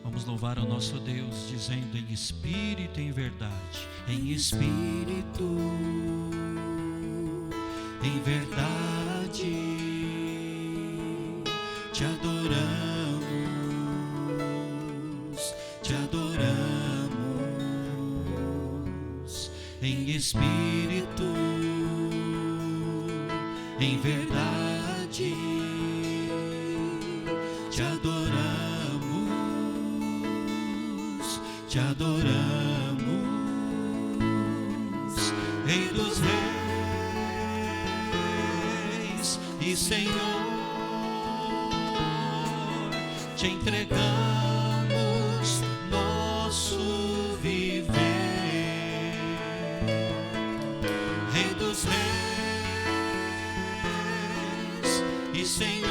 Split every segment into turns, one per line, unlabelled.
Vamos louvar ao nosso Deus, dizendo em espírito e em verdade. Em espírito, em verdade, te adoramos, te adoramos. Em espírito, em verdade, te adoramos, te adoramos. Rei dos reis e Senhor, te entregamos nosso viver. Rei dos reis e Senhor,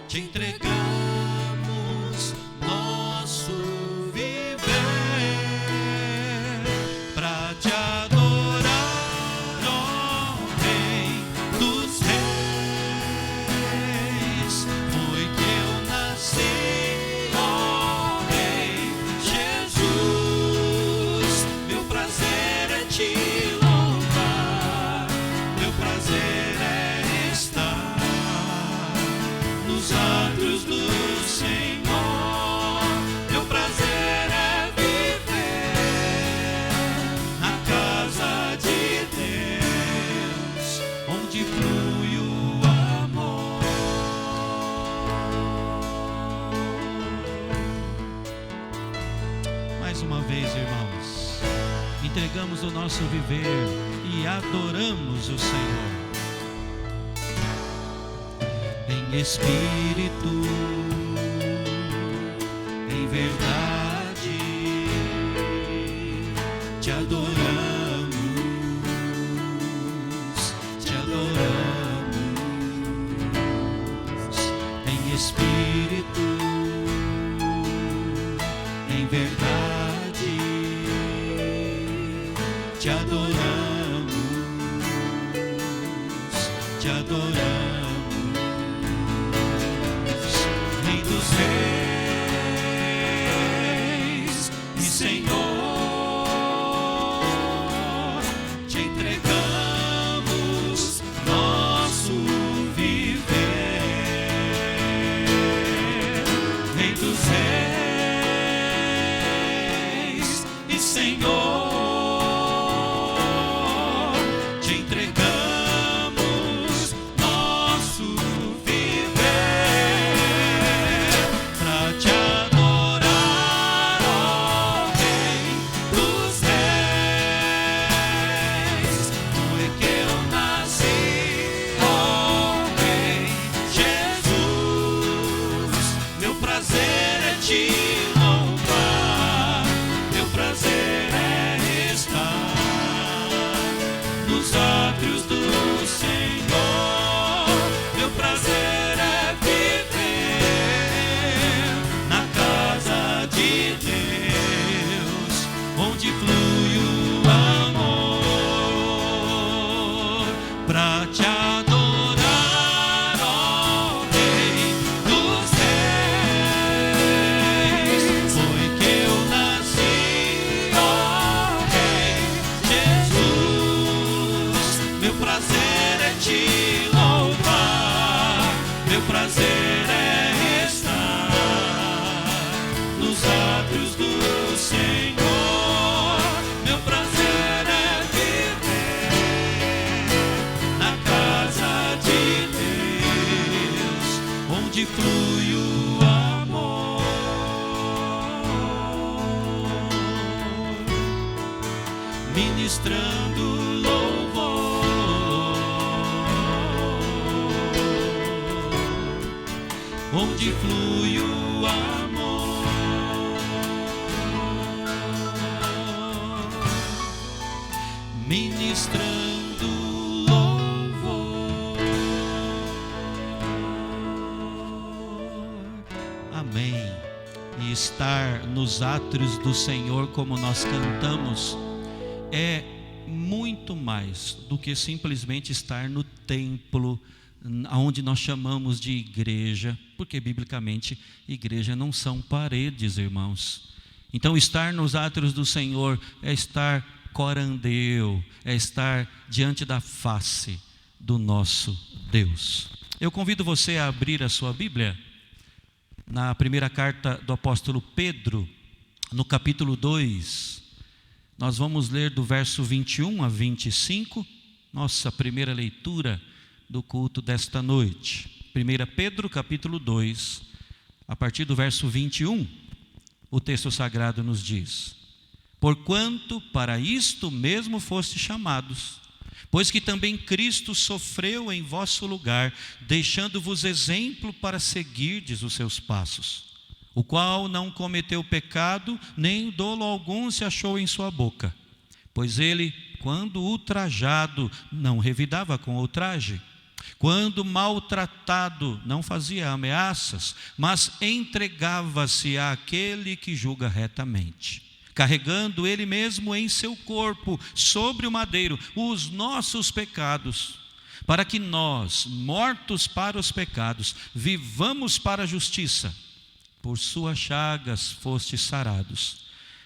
te entregamos nosso viver para te adorar, ó Rei dos reis. Foi que eu nasci, ó Rei Jesus. Meu prazer é te louvar, meu prazer é estar nos átrios do Senhor. Meu prazer é viver na casa de Deus, onde flui o amor. Mais uma vez, irmãos, entregamos o nosso viver e adoramos o Senhor. Em espírito, em verdade, te adoramos, te adoramos. Em espírito, em verdade, te adoramos, te adoramos. Rei dos reis e Senhor, te entregamos nosso viver. Rei dos reis e Senhor, te entregamos nosso viver para te adorar, ó Rei dos reis. Foi que eu nasci, ó Rei Jesus. Meu prazer é te louvar, meu prazer é estar nos átrios do Senhor. Meu prazer é viver na casa de Deus, onde flui o amor. Pra te adorar, ó Rei dos reis. Foi que eu nasci, ó Rei Jesus. Meu prazer é te louvar, meu prazer é estar nos átrios do Senhor. Meu prazer é viver na casa de Deus, onde flui o amor. Ministrando louvor, onde flui o amor. Ministrando louvor. Amém. E estar nos átrios do Senhor, como nós cantamos, é muito mais do que simplesmente estar no templo aonde nós chamamos de igreja, porque biblicamente igreja não são paredes, irmãos. Então estar nos átrios do Senhor é estar corandeu, é estar diante da face do nosso Deus. Eu convido você a abrir a sua Bíblia na primeira carta do apóstolo Pedro, no capítulo 2. Nós vamos ler do verso 21 a 25, nossa primeira leitura do culto desta noite. 1 Pedro capítulo 2, a partir do verso 21, o texto sagrado nos diz: porquanto para isto mesmo foste chamados, pois que também Cristo sofreu em vosso lugar, deixando-vos exemplo para seguirdes os seus passos, o qual não cometeu pecado, nem dolo algum se achou em sua boca. Pois ele, quando ultrajado, não revidava com ultraje. Quando maltratado, não fazia ameaças, mas entregava-se àquele que julga retamente, carregando ele mesmo em seu corpo, sobre o madeiro, os nossos pecados, para que nós, mortos para os pecados, vivamos para a justiça. Por suas chagas fostes sarados,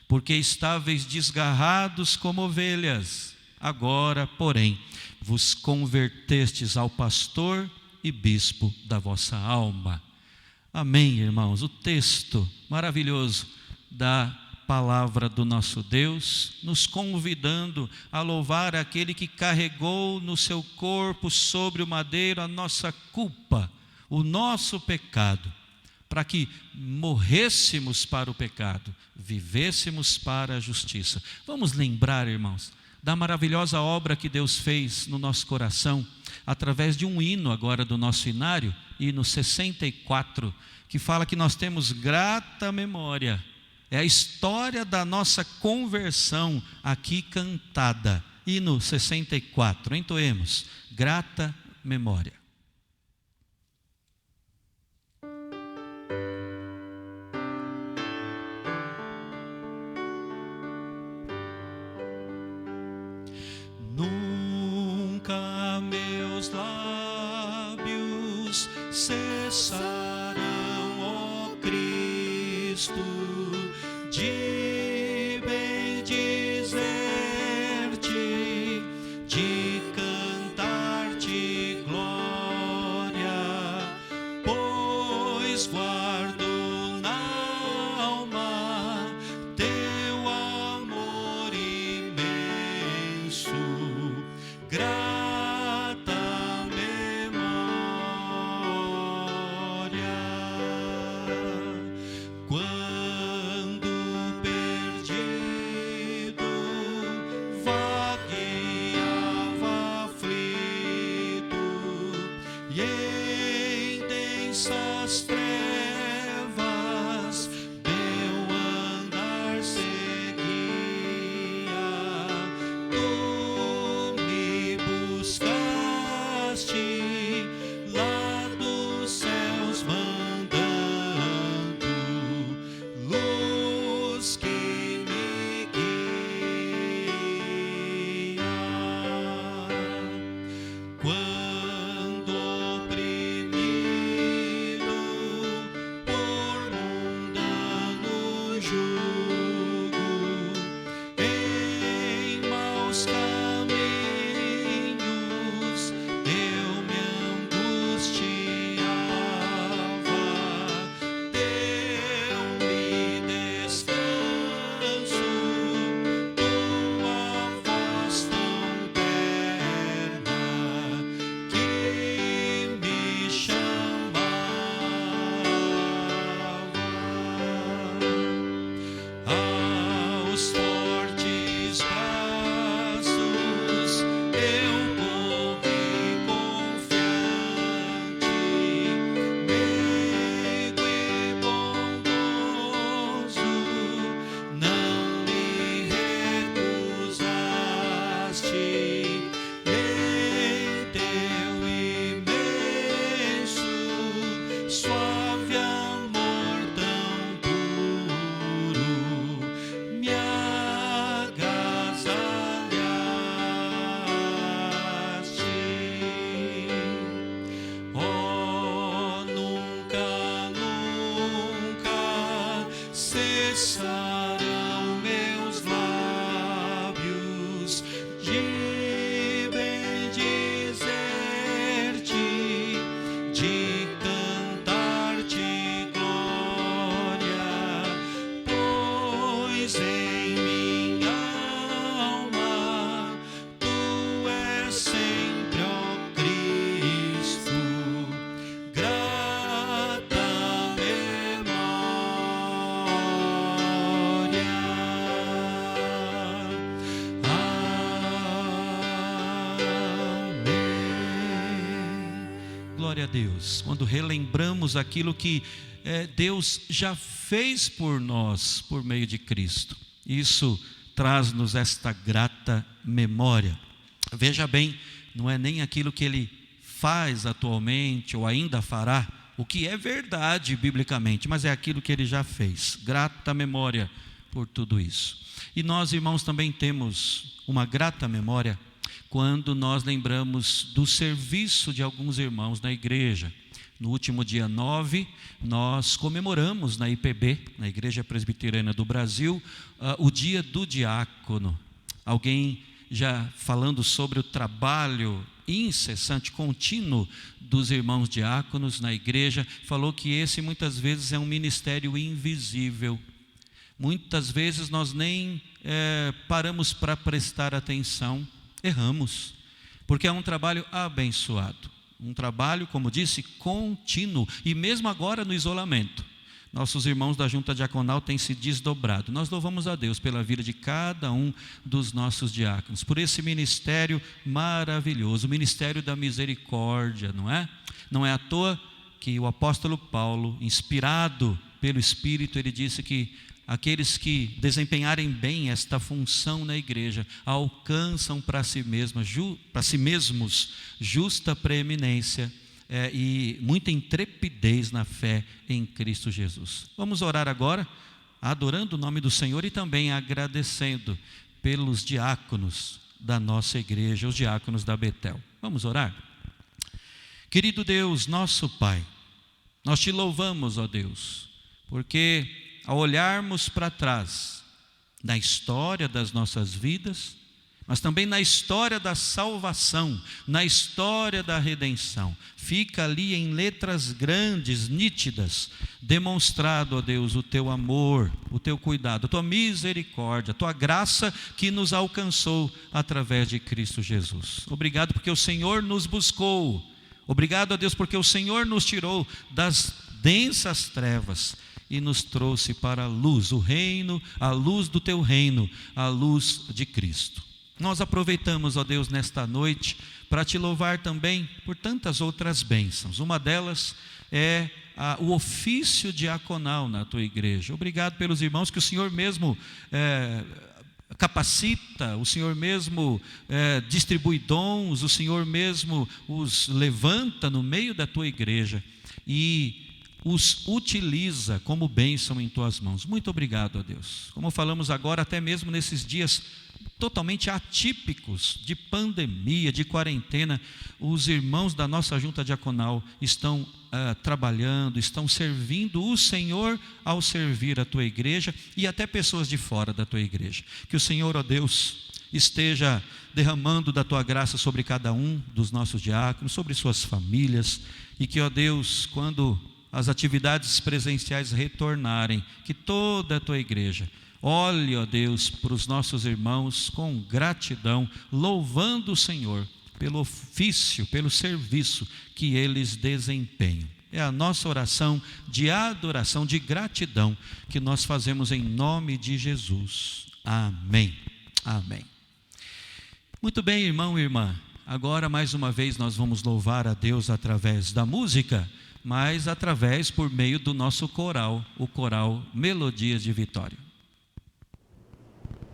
porque estáveis desgarrados como ovelhas. Agora, porém, vos convertestes ao pastor e bispo da vossa alma. Amém, irmãos. O texto maravilhoso da palavra do nosso Deus, nos convidando a louvar aquele que carregou no seu corpo sobre o madeiro a nossa culpa, o nosso pecado, para que morrêssemos para o pecado, vivêssemos para a justiça. Vamos lembrar, irmãos, da maravilhosa obra que Deus fez no nosso coração, através de um hino agora do nosso inário, hino 64, que fala que nós temos grata memória. É a história da nossa conversão aqui cantada. Hino 64, entoemos, grata memória. Nunca meus lábios cessarão, ó Cristo, de bendizer-te, de cantar-te glória, pois guardo na alma teu amor imenso, grata memória. Quando cessarão meus lábios de bendizer-te, de cantar-te glória, pois em minha alma tu és sempre, ó Cristo, grata memória. Amém. Glória a Deus. Quando relembramos aquilo que Deus já fez por nós, por meio de Cristo, isso traz-nos esta grata memória. Veja bem, não é nem aquilo que Ele faz atualmente ou ainda fará, o que é verdade biblicamente, mas é aquilo que Ele já fez. Grata memória por tudo isso. E nós, irmãos, também temos uma grata memória quando nós lembramos do serviço de alguns irmãos na igreja. No último dia 9, nós comemoramos na IPB, na Igreja Presbiteriana do Brasil, o dia do diácono. Alguém já falando sobre o trabalho incessante, contínuo dos irmãos diáconos na igreja, falou que esse muitas vezes é um ministério invisível. Muitas vezes nós nem paramos para prestar atenção, erramos, porque é um trabalho abençoado. Um trabalho, como disse, contínuo. E mesmo agora no isolamento, nossos irmãos da junta diaconal têm se desdobrado. Nós louvamos a Deus pela vida de cada um dos nossos diáconos, por esse ministério maravilhoso, o ministério da misericórdia, não é? Não é à toa que o apóstolo Paulo, inspirado pelo Espírito, ele disse que aqueles que desempenharem bem esta função na igreja alcançam para si mesmos justa preeminência e muita intrepidez na fé em Cristo Jesus. Vamos orar agora, adorando o nome do Senhor e também agradecendo pelos diáconos da nossa igreja, os diáconos da Betel. Vamos orar? Querido Deus, nosso Pai, nós te louvamos, ó Deus, porque ao olharmos para trás, na história das nossas vidas, mas também na história da salvação, na história da redenção, fica ali em letras grandes, nítidas, demonstrado, ó Deus, o teu amor, o teu cuidado, a tua misericórdia, a tua graça que nos alcançou através de Cristo Jesus. Obrigado porque o Senhor nos buscou, obrigado a Deus porque o Senhor nos tirou das densas trevas e nos trouxe para a luz, o reino, a luz do teu reino, a luz de Cristo. Nós aproveitamos, ó Deus, nesta noite para te louvar também por tantas outras bênçãos. Uma delas é o ofício diaconal na tua igreja. Obrigado pelos irmãos que o Senhor mesmo capacita, o Senhor mesmo distribui dons, o Senhor mesmo os levanta no meio da tua igreja e os utiliza como bênção em tuas mãos. Muito obrigado, ó Deus. Como falamos agora, até mesmo nesses dias totalmente atípicos de pandemia, de quarentena, os irmãos da nossa junta diaconal estão trabalhando, estão servindo o Senhor ao servir a tua igreja e até pessoas de fora da tua igreja. Que o Senhor, ó Deus, esteja derramando da tua graça sobre cada um dos nossos diáconos, sobre suas famílias, e que, ó Deus, quando as atividades presenciais retornarem, que toda a tua igreja olhe, ó Deus, para os nossos irmãos com gratidão, louvando o Senhor pelo ofício, pelo serviço que eles desempenham. É a nossa oração de adoração, de gratidão, que nós fazemos em nome de Jesus. Amém. Amém. Muito bem, irmão e irmã. Agora, mais uma vez, nós vamos louvar a Deus através da música, mas através, por meio do nosso coral, o coral Melodias de Vitória.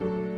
Oh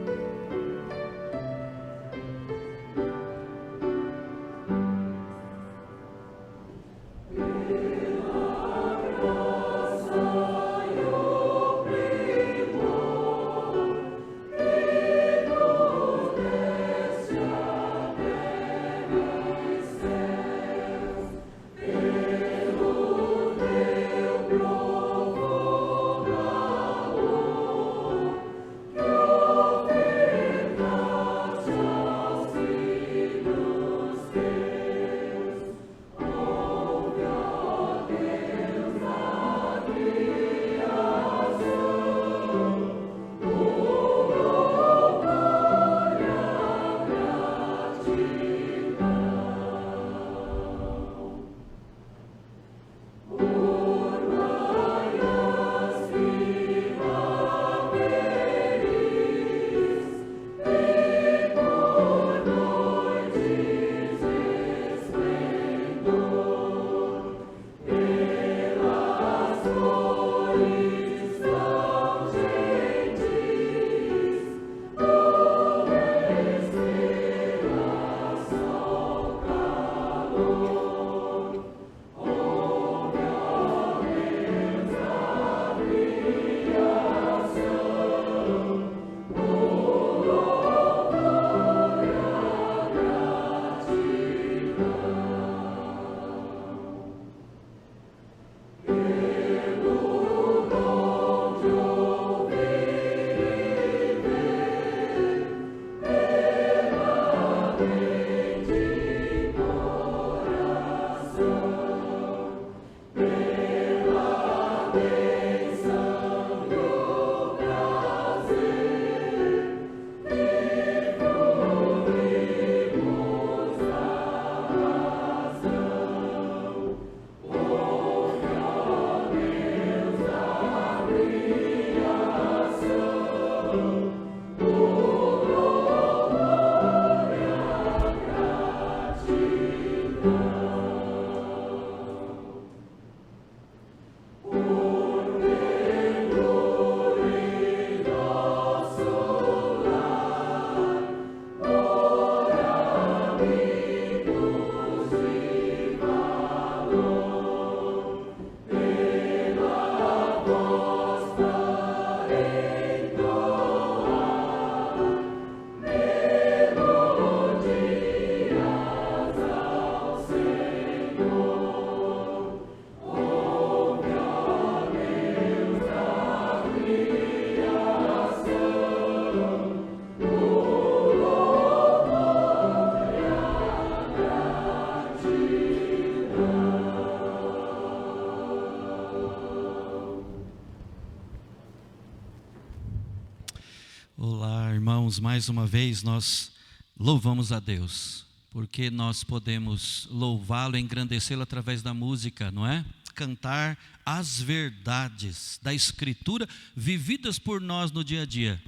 Olá, irmãos, mais uma vez nós louvamos a Deus, porque nós podemos louvá-lo, engrandecê-lo através da música, não é? Cantar as verdades da Escritura vividas por nós no dia a dia,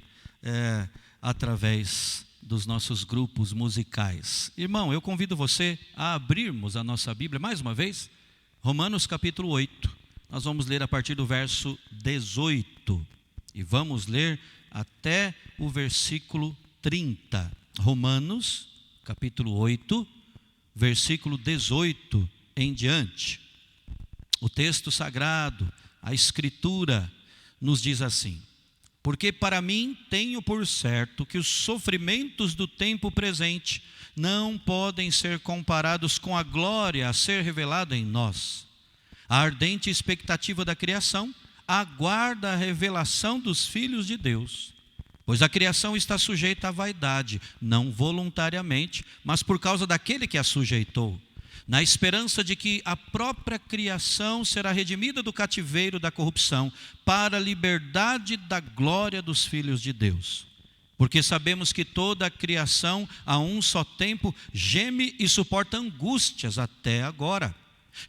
através dos nossos grupos musicais. Irmão, eu convido você a abrirmos a nossa Bíblia mais uma vez, Romanos capítulo 8. Nós vamos ler a partir do verso 18 e vamos ler até o versículo 30. Romanos, capítulo 8, versículo 18 em diante. O texto sagrado, a Escritura, nos diz assim: porque para mim tenho por certo que os sofrimentos do tempo presente não podem ser comparados com a glória a ser revelada em nós. A ardente expectativa da criação aguarda a revelação dos filhos de Deus, pois a criação está sujeita à vaidade, não voluntariamente, mas por causa daquele que a sujeitou, na esperança de que a própria criação será redimida do cativeiro da corrupção, para a liberdade da glória dos filhos de Deus. Porque sabemos que toda a criação, a um só tempo, geme e suporta angústias até agora.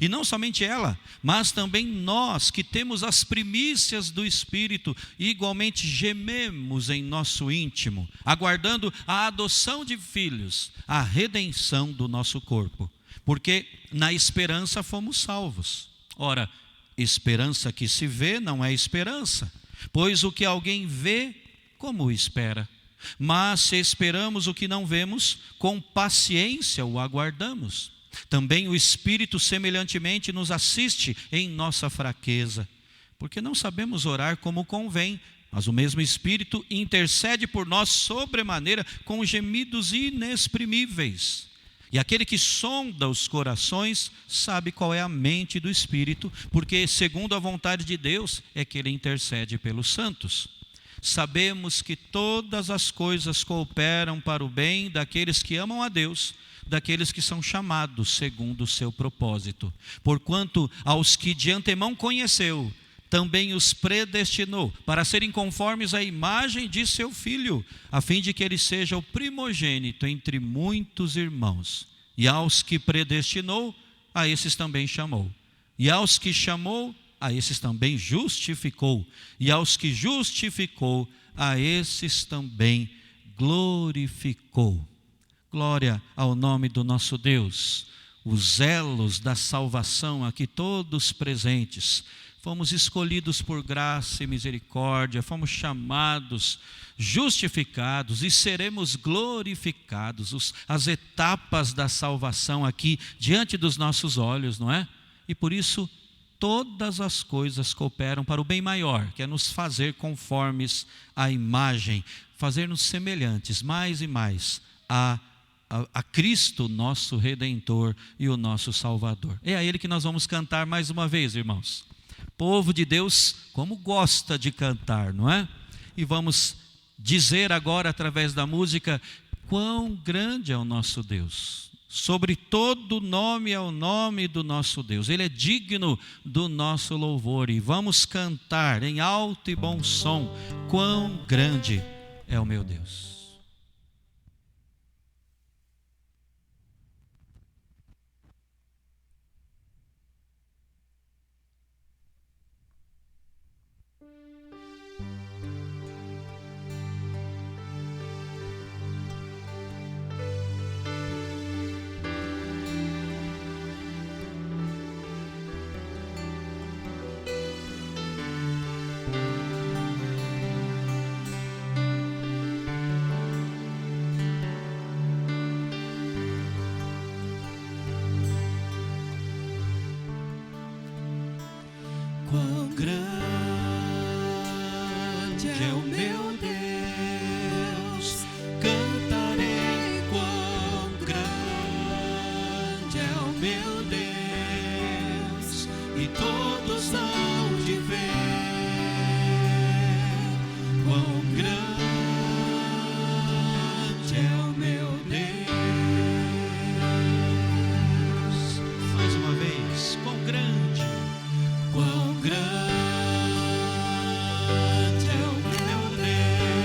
E não somente ela, mas também nós que temos as primícias do Espírito, igualmente gememos em nosso íntimo, aguardando a adoção de filhos, a redenção do nosso corpo. Porque na esperança fomos salvos. Ora, esperança que se vê não é esperança, pois o que alguém vê, como o espera? Mas se esperamos o que não vemos, com paciência o aguardamos. Também o Espírito semelhantemente nos assiste em nossa fraqueza, porque não sabemos orar como convém, mas o mesmo Espírito intercede por nós sobremaneira com gemidos inexprimíveis. E aquele que sonda os corações sabe qual é a mente do Espírito, porque segundo a vontade de Deus é que ele intercede pelos santos. Sabemos que todas as coisas cooperam para o bem daqueles que amam a Deus, daqueles que são chamados segundo o seu propósito. Porquanto aos que de antemão conheceu, também os predestinou para serem conformes à imagem de seu Filho, a fim de que ele seja o primogênito entre muitos irmãos. E aos que predestinou, a esses também chamou. E aos que chamou, a esses também justificou. E aos que justificou, a esses também glorificou. Glória ao nome do nosso Deus. Os elos da salvação aqui todos presentes. Fomos escolhidos por graça e misericórdia, fomos chamados, justificados e seremos glorificados. As etapas da salvação aqui diante dos nossos olhos, não é? E por isso todas as coisas cooperam para o bem maior, que é nos fazer conformes à imagem, fazer-nos semelhantes mais e mais a Cristo, nosso Redentor e o nosso Salvador. É a Ele que nós vamos cantar mais uma vez, irmãos. Povo de Deus, como gosta de cantar, não é? E vamos dizer agora, através da música, quão grande é o nosso Deus. Sobre todo nome é o nome do nosso Deus. Ele é digno do nosso louvor. E vamos cantar em alto e bom som, quão grande é o meu Deus. Quão grande é o meu Deus, cantarei quão grande é o meu Deus, e todos hão de ver quão grande é o meu Deus. Mais uma vez, quão grande, quão grande é o meu Deus.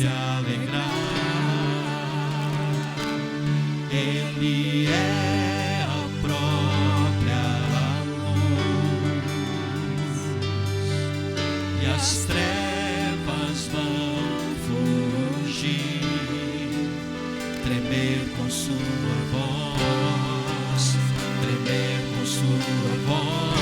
se alegrar. Ele é a própria luz, e as trevas vão fugir, tremer com sua voz, tremer com sua voz.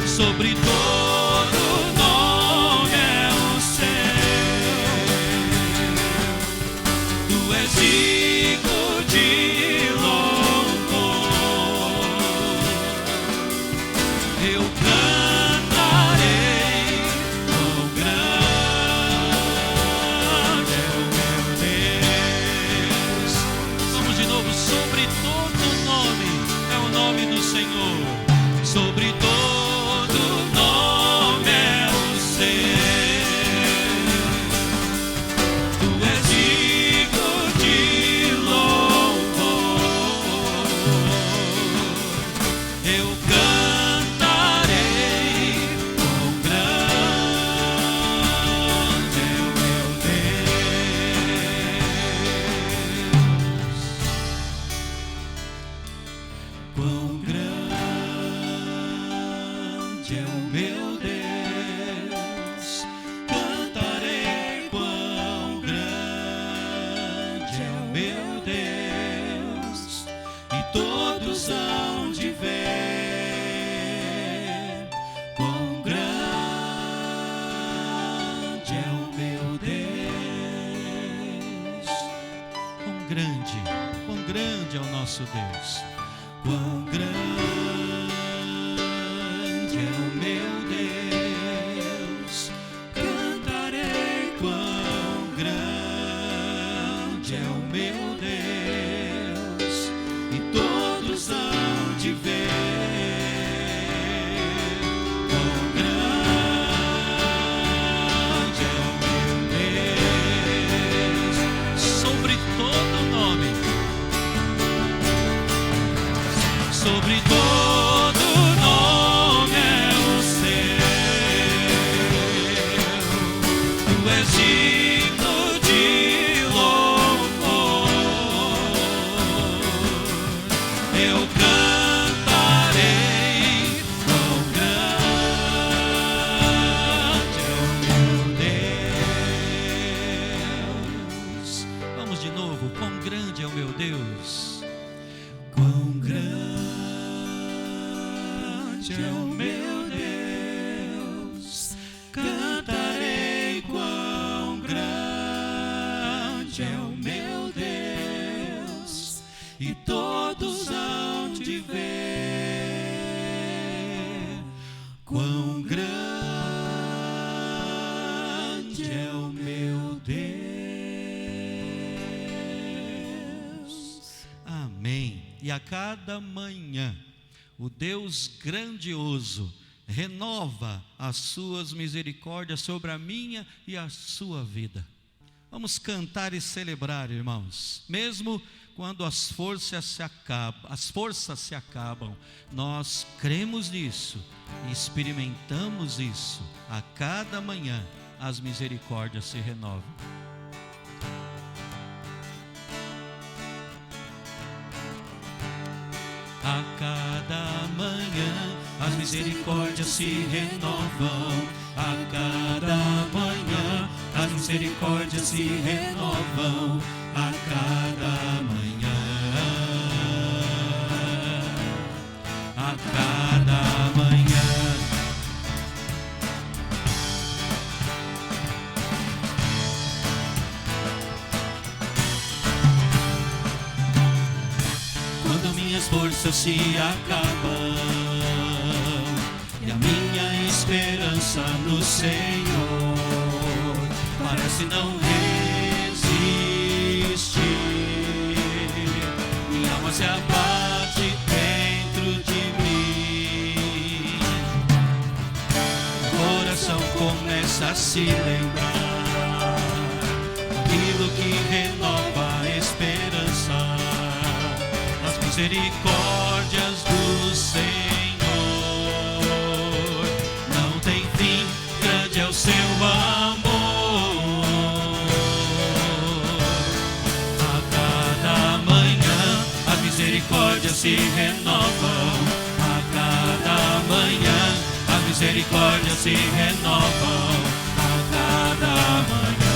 Sobre todo nome é o seu, tu és digno de louvor. Eu cantarei, quão grande é o meu Deus. Vamos de novo. Sobre todo nome é o nome do Senhor. Sobre todo Deus, quão grande é o meu Deus, cantarei quão grande é o meu Deus, e todos hão de ver quão grande é o meu Deus, sobre todo nome. Sobre todo nome é o seu, tu és digno de louvor. Eu cantarei, quão grande é o meu Deus. Vamos de novo. Quão grande é o meu Deus. Quão grande é o meu Deus, cantarei quão grande é o meu Deus, e todos hão de ver quão grande é o meu Deus. e a cada manhã o Deus grandioso renova as suas misericórdias sobre a minha e a sua vida. Vamos cantar e celebrar, irmãos. Mesmo quando as forças se acabam, nós cremos nisso e experimentamos isso. A cada manhã as misericórdias se renovam. A cada manhã as misericórdias se renovam. A cada manhã as misericórdias se renovam. A cada manhã, a cada manhã. Quando minhas forças se acabam e a minha esperança no Senhor parece não resistir, minha alma se abate dentro de mim, o coração começa a se lembrar daquilo que renova a esperança, as misericórdias do Senhor. Não tem fim, grande é o seu amor. A cada manhã as misericórdias se renovam. A cada manhã as misericórdias se renovam. A cada manhã.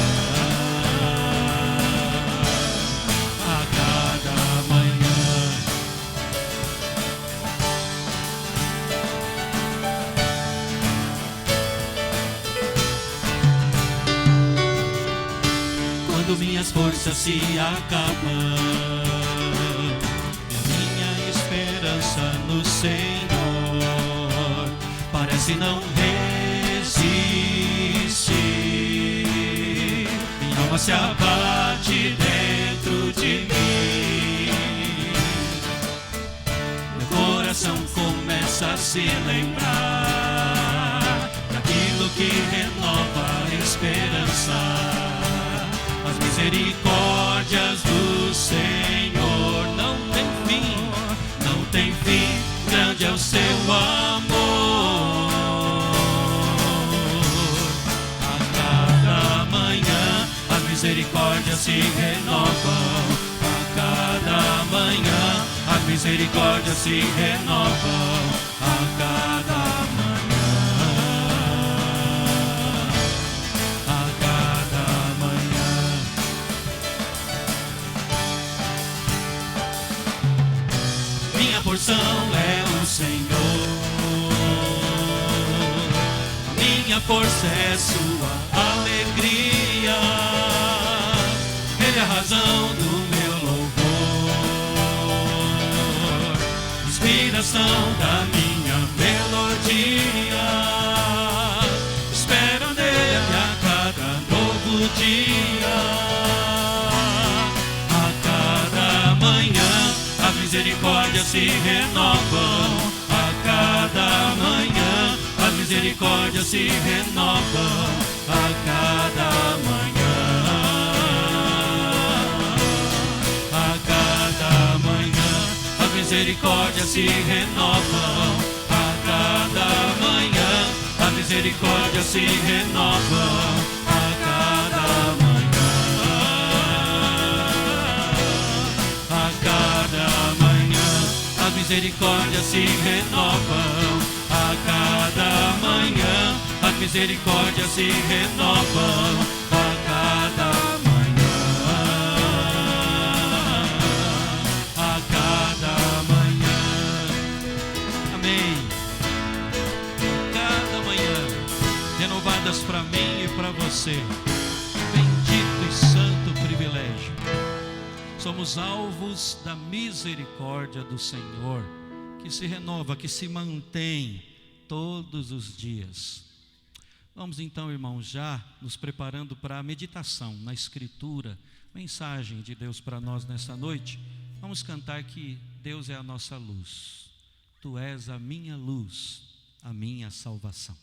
Minhas forças se acabam e a minha esperança no Senhor parece não resistir, minha alma se abate dentro de mim, meu coração começa a se lembrar daquilo que renova a esperança. As misericórdias do Senhor não tem fim, não tem fim, grande é o seu amor. A cada manhã as misericórdias se renovam. A cada manhã as misericórdias se renovam. A cada porção é o Senhor, a minha força é sua alegria, Ele é a razão do meu louvor, inspiração da minha melodia, espero nele a cada novo dia, a cada manhã as misericórdias se renovam. A cada manhã as misericórdias se renovam. A cada manhã, a cada manhã as misericórdias se renovam. A cada manhã as misericórdias se renovam. A cada manhã. As misericórdias se renovam. A cada manhã as misericórdias se renovam. A cada manhã, a cada manhã. Amém. Cada manhã renovadas para mim e para você. Bendito e santo privilégio. Somos alvos da misericórdia do Senhor, que se renova, que se mantém todos os dias. Vamos então, irmãos, já nos preparando para a meditação na Escritura, mensagem de Deus para nós nessa noite. Vamos cantar que Deus é a nossa luz. Tu és a minha luz, a minha salvação.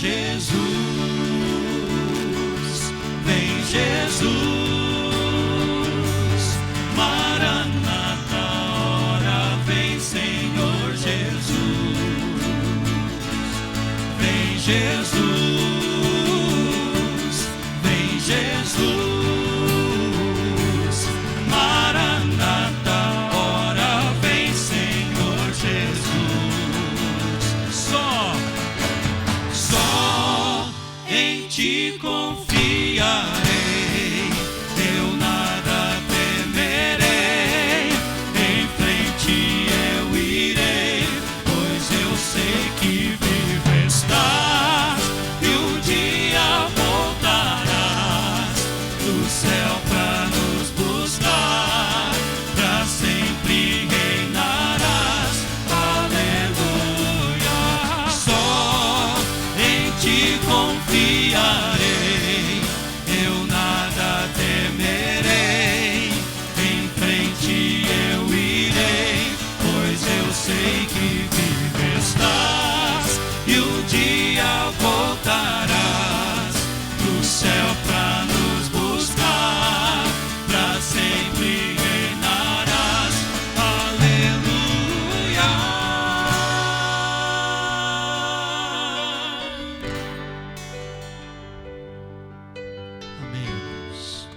Jesus, vem Jesus, Maranata, ora vem Senhor Jesus, vem Jesus, vem Jesus, Maranata, ora vem Senhor Jesus. Só em ti confiarei, eu nada temerei, em frente eu irei, pois eu sei que vivo estás, e um dia voltarás do céu pra nos buscar, pra sempre reinarás, aleluia. Só em ti confiarei, eu nada temerei, em frente eu irei, pois eu sei que vivo estás, e um dia voltarás do céu pra nos buscar, pra sempre reinarás, aleluia. Amém, irmãos.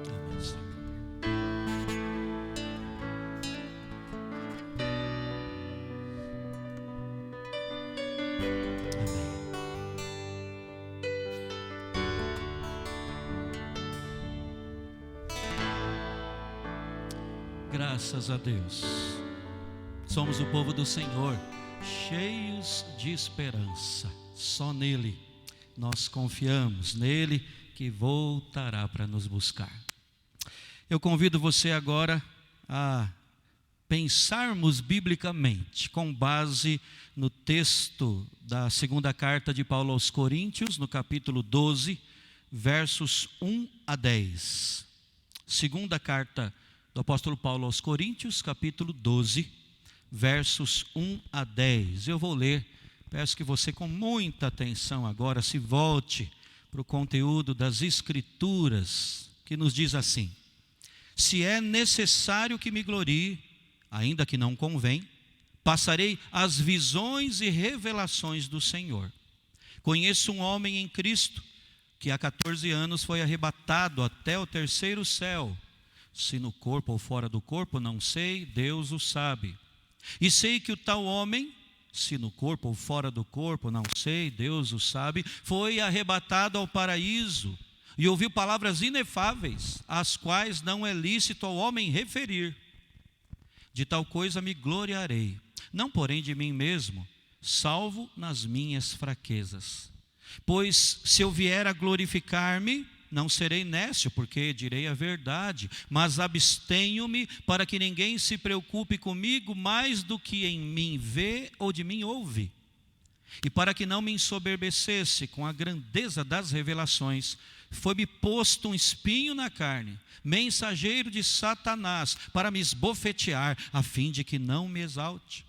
Amém, Senhor. Amém. Graças a Deus. Somos o povo do Senhor, cheios de esperança. Só nele nós confiamos, nele que voltará para nos buscar. Eu convido você agora a pensarmos biblicamente, com base no texto da segunda carta de Paulo aos Coríntios, no capítulo 12, versos 1 a 10. Segunda carta do apóstolo Paulo aos Coríntios, capítulo 12, versos 1 a 10. Eu vou ler, peço que você com muita atenção agora se volte para o conteúdo das Escrituras, que nos diz assim: se é necessário que me glorie, ainda que não convém, passarei as visões e revelações do Senhor. Conheço um homem em Cristo, que há 14 anos foi arrebatado até o terceiro céu. Se no corpo ou fora do corpo, não sei, Deus o sabe. E sei que o tal homem, se no corpo ou fora do corpo, não sei, Deus o sabe, foi arrebatado ao paraíso e ouviu palavras inefáveis, as quais não é lícito ao homem referir. De tal coisa me gloriarei, não porém de mim mesmo, salvo nas minhas fraquezas. Pois se eu vier a glorificar-me, não serei nécio, porque direi a verdade, mas abstenho-me para que ninguém se preocupe comigo mais do que em mim vê ou de mim ouve. E para que não me ensoberbecesse com a grandeza das revelações, foi-me posto um espinho na carne, mensageiro de Satanás, para me esbofetear, a fim de que não me exalte.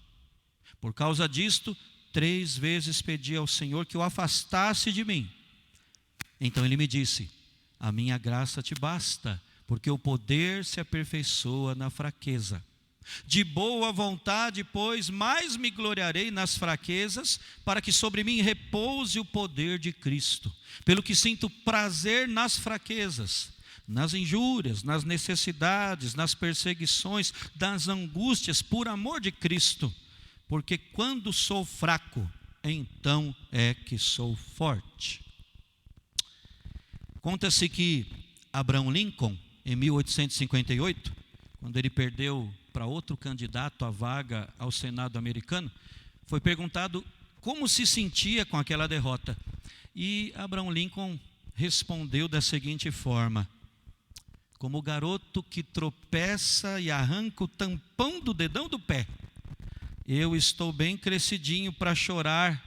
Por causa disto, 3 vezes pedi ao Senhor que o afastasse de mim. Então ele me disse: a minha graça te basta, porque o poder se aperfeiçoa na fraqueza. De boa vontade, pois, mais me gloriarei nas fraquezas, para que sobre mim repouse o poder de Cristo. Pelo que sinto prazer nas fraquezas, nas injúrias, nas necessidades, nas perseguições, nas angústias, por amor de Cristo. Porque quando sou fraco, então é que sou forte. Conta-se que Abraham Lincoln, em 1858, quando ele perdeu para outro candidato a vaga ao Senado americano, foi perguntado como se sentia com aquela derrota. E Abraham Lincoln respondeu da seguinte forma: como o garoto que tropeça e arranca o tampão do dedão do pé, eu estou bem crescidinho para chorar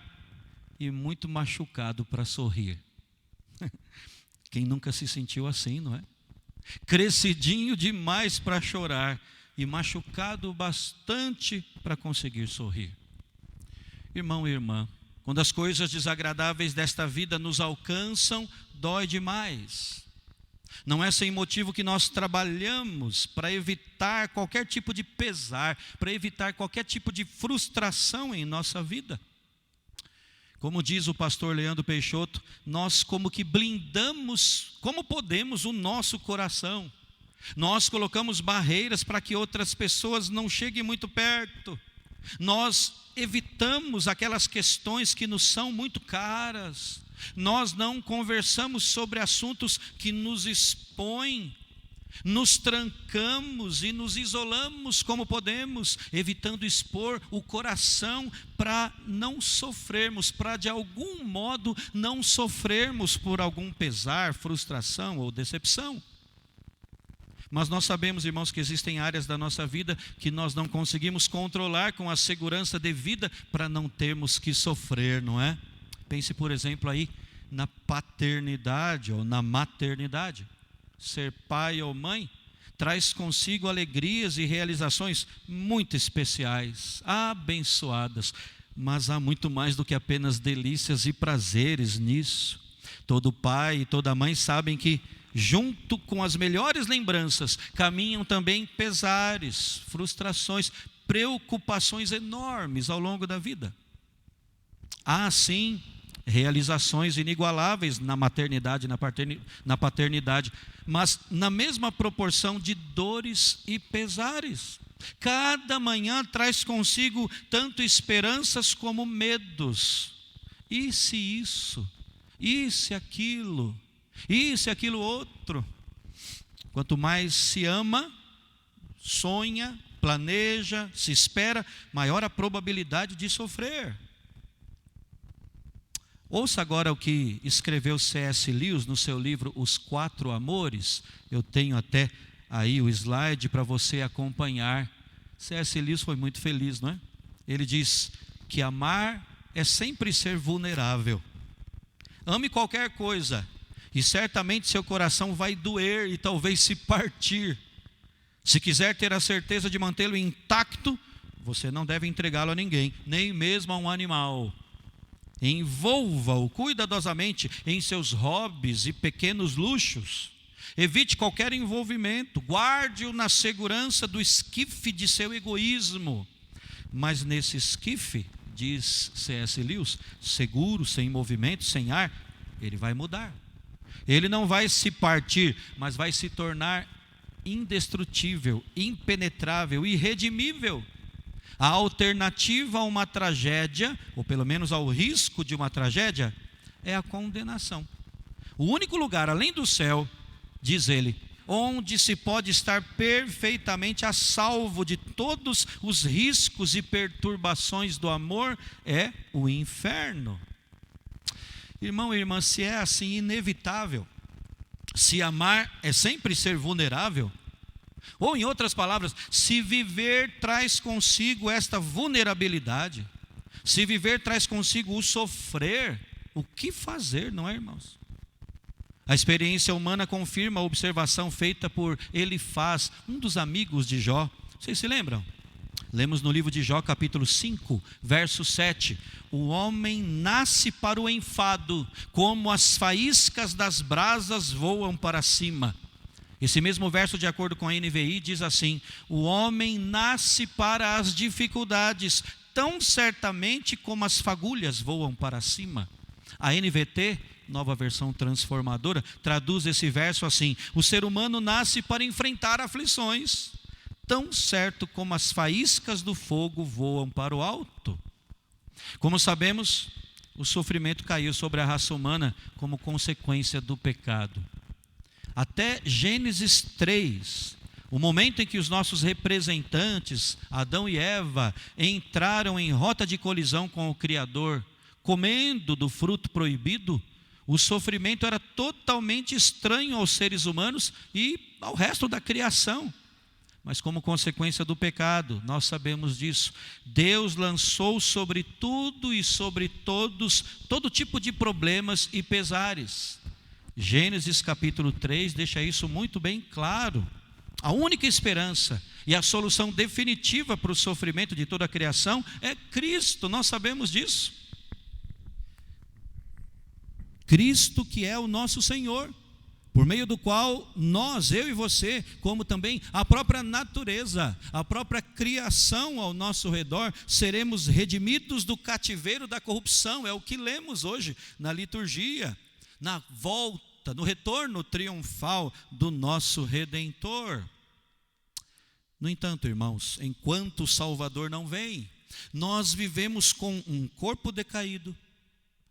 e muito machucado para sorrir. Quem nunca se sentiu assim, não é? Crescidinho demais para chorar e machucado bastante para conseguir sorrir. Irmão e irmã, Quando as coisas desagradáveis desta vida nos alcançam, dói demais. Não é sem motivo que nós trabalhamos para evitar qualquer tipo de pesar, para evitar qualquer tipo de frustração em nossa vida. Como diz o pastor Leandro Peixoto, nós como que blindamos, como podemos, o nosso coração. Nós colocamos barreiras para que outras pessoas não cheguem muito perto. Nós evitamos aquelas questões que nos são muito caras. Nós não conversamos sobre assuntos que nos expõem. Nos trancamos e nos isolamos como podemos, evitando expor o coração para não sofrermos, para de algum modo não sofrermos por algum pesar, frustração ou decepção. Mas nós sabemos, irmãos, que existem áreas da nossa vida que nós não conseguimos controlar com a segurança devida para não termos que sofrer, não é? Pense, por exemplo, aí na paternidade ou na maternidade. Ser pai ou mãe traz consigo alegrias e realizações muito especiais, abençoadas, mas há muito mais do que apenas delícias e prazeres nisso. Todo pai e toda mãe sabem que junto com as melhores lembranças caminham também pesares, frustrações, preocupações enormes ao longo da vida. Há sim realizações inigualáveis na maternidade, na paternidade, mas na mesma proporção de dores e pesares. Cada manhã traz consigo tanto esperanças como medos. E se isso? E se aquilo? E se aquilo outro? Quanto mais se ama, sonha, planeja, se espera, maior a probabilidade de sofrer. Ouça agora o que escreveu C.S. Lewis no seu livro Os Quatro Amores. Eu tenho até aí o slide para você acompanhar. C.S. Lewis foi muito feliz, não é? Ele diz que amar é sempre ser vulnerável. Ame qualquer coisa e certamente seu coração vai doer e talvez se partir. Se quiser ter a certeza de mantê-lo intacto, você não deve entregá-lo a ninguém, nem mesmo a um animal. Envolva-o cuidadosamente em seus hobbies e pequenos luxos. Evite qualquer envolvimento, guarde-o na segurança do esquife de seu egoísmo. Mas nesse esquife, diz C.S. Lewis, seguro, sem movimento, sem ar, ele vai mudar. Ele não vai se partir, mas vai se tornar indestrutível, impenetrável, irredimível. A alternativa a uma tragédia, ou pelo menos ao risco de uma tragédia, é a condenação. O único lugar, além do céu, diz ele, onde se pode estar perfeitamente a salvo de todos os riscos e perturbações do amor, é o inferno. Irmão e irmã, se é assim inevitável, se amar é sempre ser vulnerável, ou em outras palavras, se viver traz consigo esta vulnerabilidade, se viver traz consigo o sofrer, o que fazer, não é, irmãos? A experiência humana confirma a observação feita por Elifaz, um dos amigos de Jó. Vocês se lembram? Lemos no livro de Jó, capítulo 5, verso 7. O homem nasce para o enfado, como as faíscas das brasas voam para cima. Esse mesmo verso, de acordo com a NVI, diz assim: o homem nasce para as dificuldades, tão certamente como as fagulhas voam para cima. A NVT, Nova Versão Transformadora, traduz esse verso assim: o ser humano nasce para enfrentar aflições, tão certo como as faíscas do fogo voam para o alto. Como sabemos, o sofrimento caiu sobre a raça humana como consequência do pecado. Até Gênesis 3, o momento em que os nossos representantes, Adão e Eva, entraram em rota de colisão com o Criador, comendo do fruto proibido, o sofrimento era totalmente estranho aos seres humanos e ao resto da criação. Mas como consequência do pecado, nós sabemos disso, Deus lançou sobre tudo e sobre todos, todo tipo de problemas e pesares. Gênesis capítulo 3 deixa isso muito bem claro. A única esperança e a solução definitiva para o sofrimento de toda a criação é Cristo, nós sabemos disso. Cristo, que é o nosso Senhor, por meio do qual nós, eu e você, como também a própria natureza, a própria criação ao nosso redor, seremos redimidos do cativeiro da corrupção. É o que lemos hoje na liturgia, na volta, no retorno triunfal do nosso Redentor. No entanto, irmãos, enquanto o Salvador não vem, nós vivemos com um corpo decaído,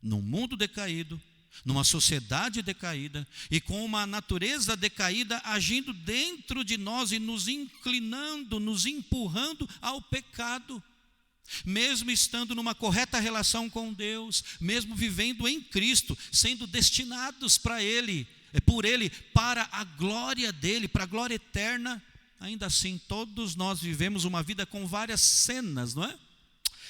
num mundo decaído, numa sociedade decaída e com uma natureza decaída agindo dentro de nós e nos inclinando, nos empurrando ao pecado. Mesmo estando numa correta relação com Deus, mesmo vivendo em Cristo, sendo destinados para Ele, por Ele, para a glória dEle, para a glória eterna, ainda assim todos nós vivemos uma vida com várias cenas, não é?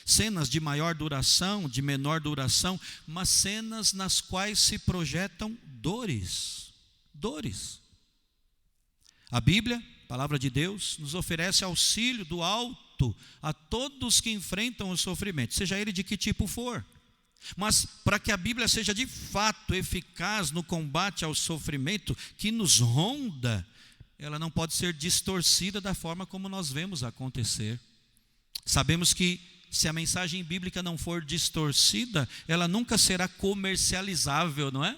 Cenas de maior duração, de menor duração, mas cenas nas quais se projetam dores. A Bíblia, a palavra de Deus, nos oferece auxílio do alto a todos que enfrentam o sofrimento, seja ele de que tipo for. Mas para que a Bíblia seja de fato eficaz no combate ao sofrimento que nos ronda, ela não pode ser distorcida da forma como nós vemos acontecer. Sabemos que se a mensagem bíblica não for distorcida, ela nunca será comercializável, não é?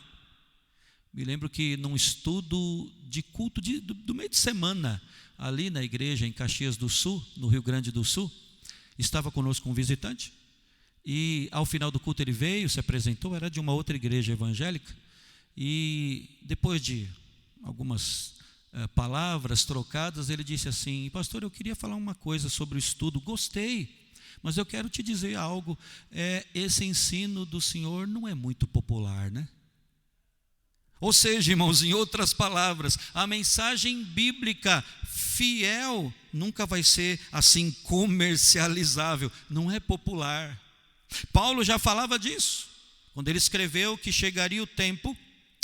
Me lembro que num estudo de culto do meio de semana, ali na igreja em Caxias do Sul, no Rio Grande do Sul, estava conosco um visitante, e ao final do culto ele veio, se apresentou, era de uma outra igreja evangélica, e depois de algumas palavras trocadas, ele disse assim: pastor, eu queria falar uma coisa sobre o estudo, gostei, mas eu quero te dizer algo, esse ensino do senhor não é muito popular, né? Ou seja, irmãos, em outras palavras, a mensagem bíblica fiel nunca vai ser assim comercializável, não é popular. Paulo já falava disso, quando ele escreveu que chegaria o tempo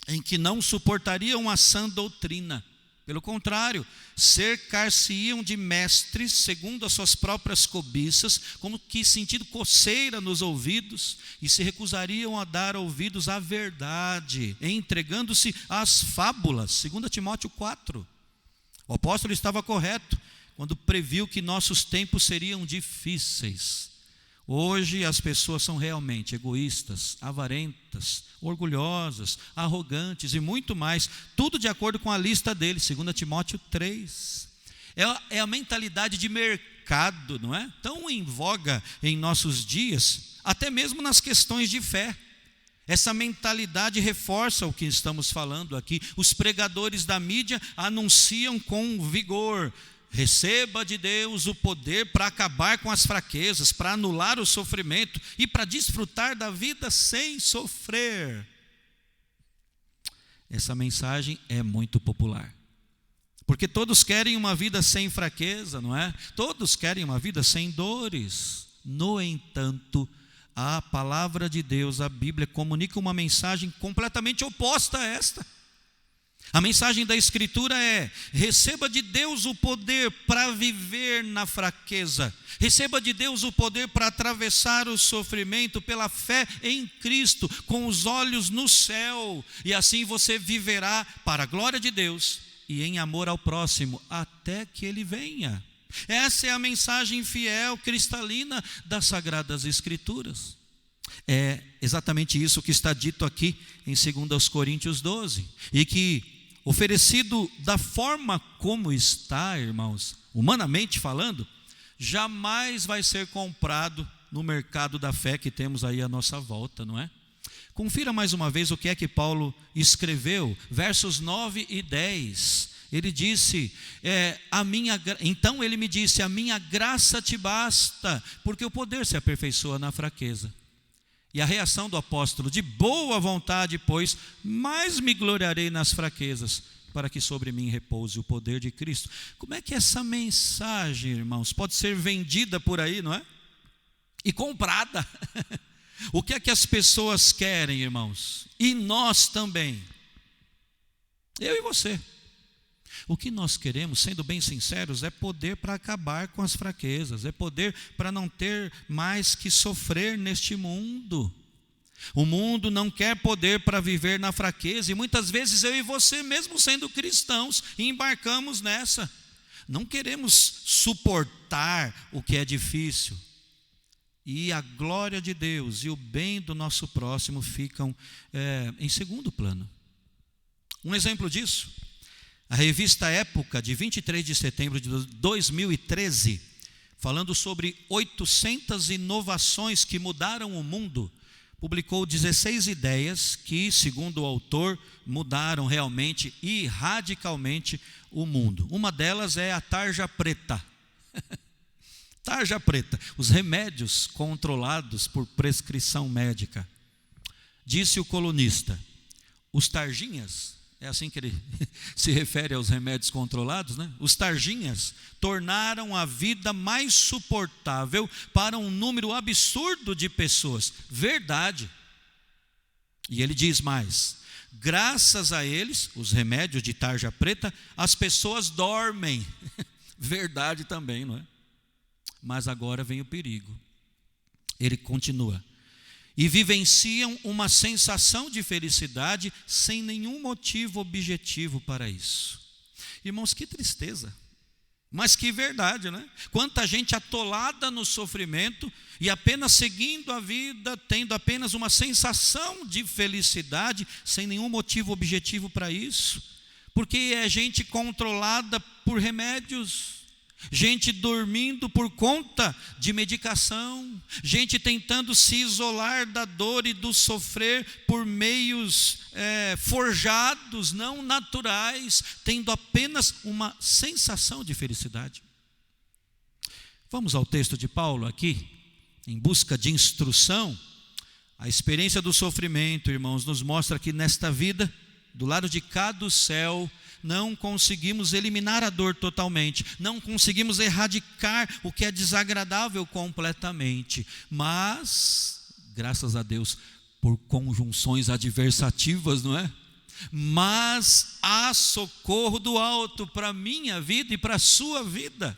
em que não suportariam a sã doutrina. Pelo contrário, cercar-se-iam de mestres segundo as suas próprias cobiças, como que sentindo coceira nos ouvidos, e se recusariam a dar ouvidos à verdade, entregando-se às fábulas. 2 Timóteo 4. O apóstolo estava correto quando previu que nossos tempos seriam difíceis. Hoje as pessoas são realmente egoístas, avarentas, orgulhosas, arrogantes e muito mais, tudo de acordo com a lista dele, 2 Timóteo 3. É a mentalidade de mercado, não é? Tão em voga em nossos dias, até mesmo nas questões de fé. Essa mentalidade reforça o que estamos falando aqui. Os pregadores da mídia anunciam com vigor: receba de Deus o poder para acabar com as fraquezas, para anular o sofrimento e para desfrutar da vida sem sofrer. Essa mensagem é muito popular, porque todos querem uma vida sem fraqueza, não é? Todos querem uma vida sem dores. No entanto, a palavra de Deus, a Bíblia, comunica uma mensagem completamente oposta a esta. A mensagem da Escritura é: receba de Deus o poder para viver na fraqueza, receba de Deus o poder para atravessar o sofrimento pela fé em Cristo, com os olhos no céu, e assim você viverá para a glória de Deus e em amor ao próximo, até que Ele venha. Essa é a mensagem fiel, cristalina das Sagradas Escrituras. É exatamente isso que está dito aqui em 2 Coríntios 12, e que, oferecido da forma como está, irmãos, humanamente falando, jamais vai ser comprado no mercado da fé que temos aí à nossa volta, não é? Confira mais uma vez o que é que Paulo escreveu, versos 9 e 10. Ele disse, então ele me disse: a minha graça te basta, porque o poder se aperfeiçoa na fraqueza. E a reação do apóstolo: de boa vontade, pois, mais me gloriarei nas fraquezas, para que sobre mim repouse o poder de Cristo. Como é que essa mensagem, irmãos, pode ser vendida por aí, não é? E comprada. O que é que as pessoas querem, irmãos? E nós também. Eu e você. O que nós queremos, sendo bem sinceros, é poder para acabar com as fraquezas, é poder para não ter mais que sofrer neste mundo. O mundo não quer poder para viver na fraqueza, e muitas vezes eu e você, mesmo sendo cristãos, embarcamos nessa. Não queremos suportar o que é difícil. E a glória de Deus e o bem do nosso próximo ficam em segundo plano. Um exemplo disso, a revista Época, de 23 de setembro de 2013, falando sobre 800 inovações que mudaram o mundo, publicou 16 ideias que, segundo o autor, mudaram realmente e radicalmente o mundo. Uma delas é a tarja preta. Tarja preta, os remédios controlados por prescrição médica. Disse o colunista, os tarjinhas, é assim que ele se refere aos remédios controlados, né? Os tarjinhas tornaram a vida mais suportável para um número absurdo de pessoas. Verdade. E ele diz mais, graças a eles, os remédios de tarja preta, as pessoas dormem. Verdade também, não é? Mas agora vem o perigo. Ele continua. E vivenciam uma sensação de felicidade sem nenhum motivo objetivo para isso. Irmãos, que tristeza. Mas que verdade, né? Quanta gente atolada no sofrimento e apenas seguindo a vida, tendo apenas uma sensação de felicidade sem nenhum motivo objetivo para isso. Porque é gente controlada por remédios, gente dormindo por conta de medicação, gente tentando se isolar da dor e do sofrer por meios forjados, não naturais, tendo apenas uma sensação de felicidade. Vamos ao texto de Paulo aqui, em busca de instrução. A experiência do sofrimento, irmãos, nos mostra que nesta vida, do lado de cá do céu, não conseguimos eliminar a dor totalmente, não conseguimos erradicar o que é desagradável completamente, mas, graças a Deus, por conjunções adversativas, não é? Mas há socorro do alto para a minha vida e para a sua vida.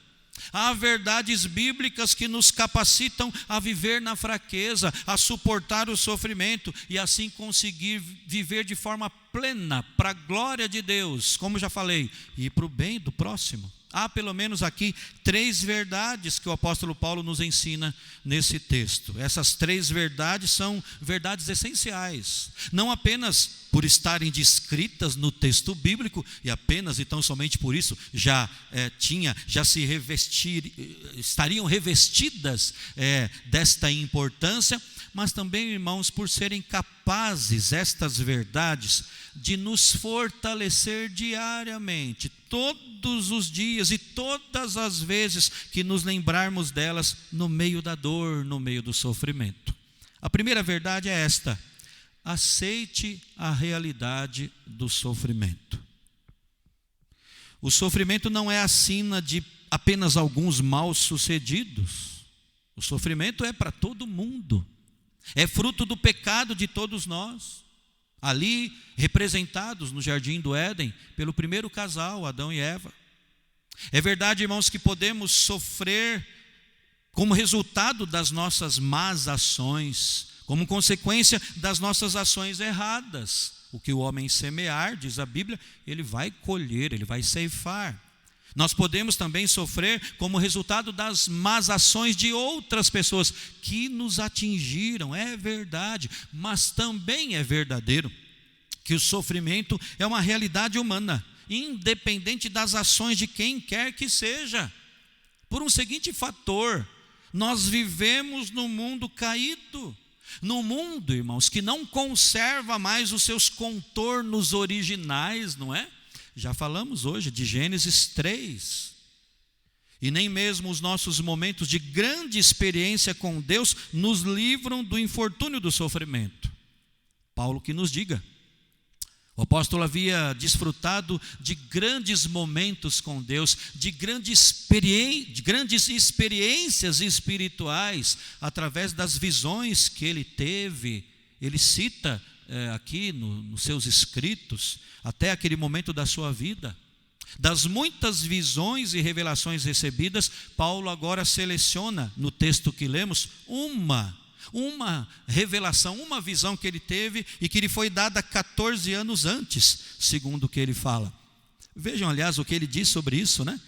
Há verdades bíblicas que nos capacitam a viver na fraqueza, a suportar o sofrimento e assim conseguir viver de forma plena para a glória de Deus, como já falei, e para o bem do próximo. Há pelo menos aqui 3 verdades que o apóstolo Paulo nos ensina nesse texto. Essas 3 verdades são verdades essenciais, não apenas por estarem descritas no texto bíblico, e apenas e tão somente por isso estariam revestidas desta importância, mas também, irmãos, por serem capazes, estas verdades, de nos fortalecer diariamente, todos os dias e todas as vezes que nos lembrarmos delas no meio da dor, no meio do sofrimento. A primeira verdade é esta: aceite a realidade do sofrimento. O sofrimento não é a sina de apenas alguns mal-sucedidos. O sofrimento é para todo mundo. É fruto do pecado de todos nós, ali representados no jardim do Éden pelo primeiro casal, Adão e Eva. É verdade, irmãos, que podemos sofrer como resultado das nossas más ações, como consequência das nossas ações erradas. O que o homem semear, diz a Bíblia, ele vai colher, ele vai ceifar. Nós podemos também sofrer como resultado das más ações de outras pessoas que nos atingiram, é verdade, mas também é verdadeiro que o sofrimento é uma realidade humana, independente das ações de quem quer que seja. Por um seguinte fator, nós vivemos num mundo caído, num mundo, irmãos, que não conserva mais os seus contornos originais, não é? Já falamos hoje de Gênesis 3. E nem mesmo os nossos momentos de grande experiência com Deus nos livram do infortúnio do sofrimento. Paulo que nos diga. O apóstolo havia desfrutado de grandes momentos com Deus, de grandes experiências espirituais, através das visões que ele teve. Ele cita aqui nos seus escritos, até aquele momento da sua vida. Das muitas visões e revelações recebidas, Paulo agora seleciona no texto que lemos uma revelação, uma visão que ele teve e que lhe foi dada 14 anos antes, segundo o que ele fala. Vejam, aliás, o que ele diz sobre isso, né?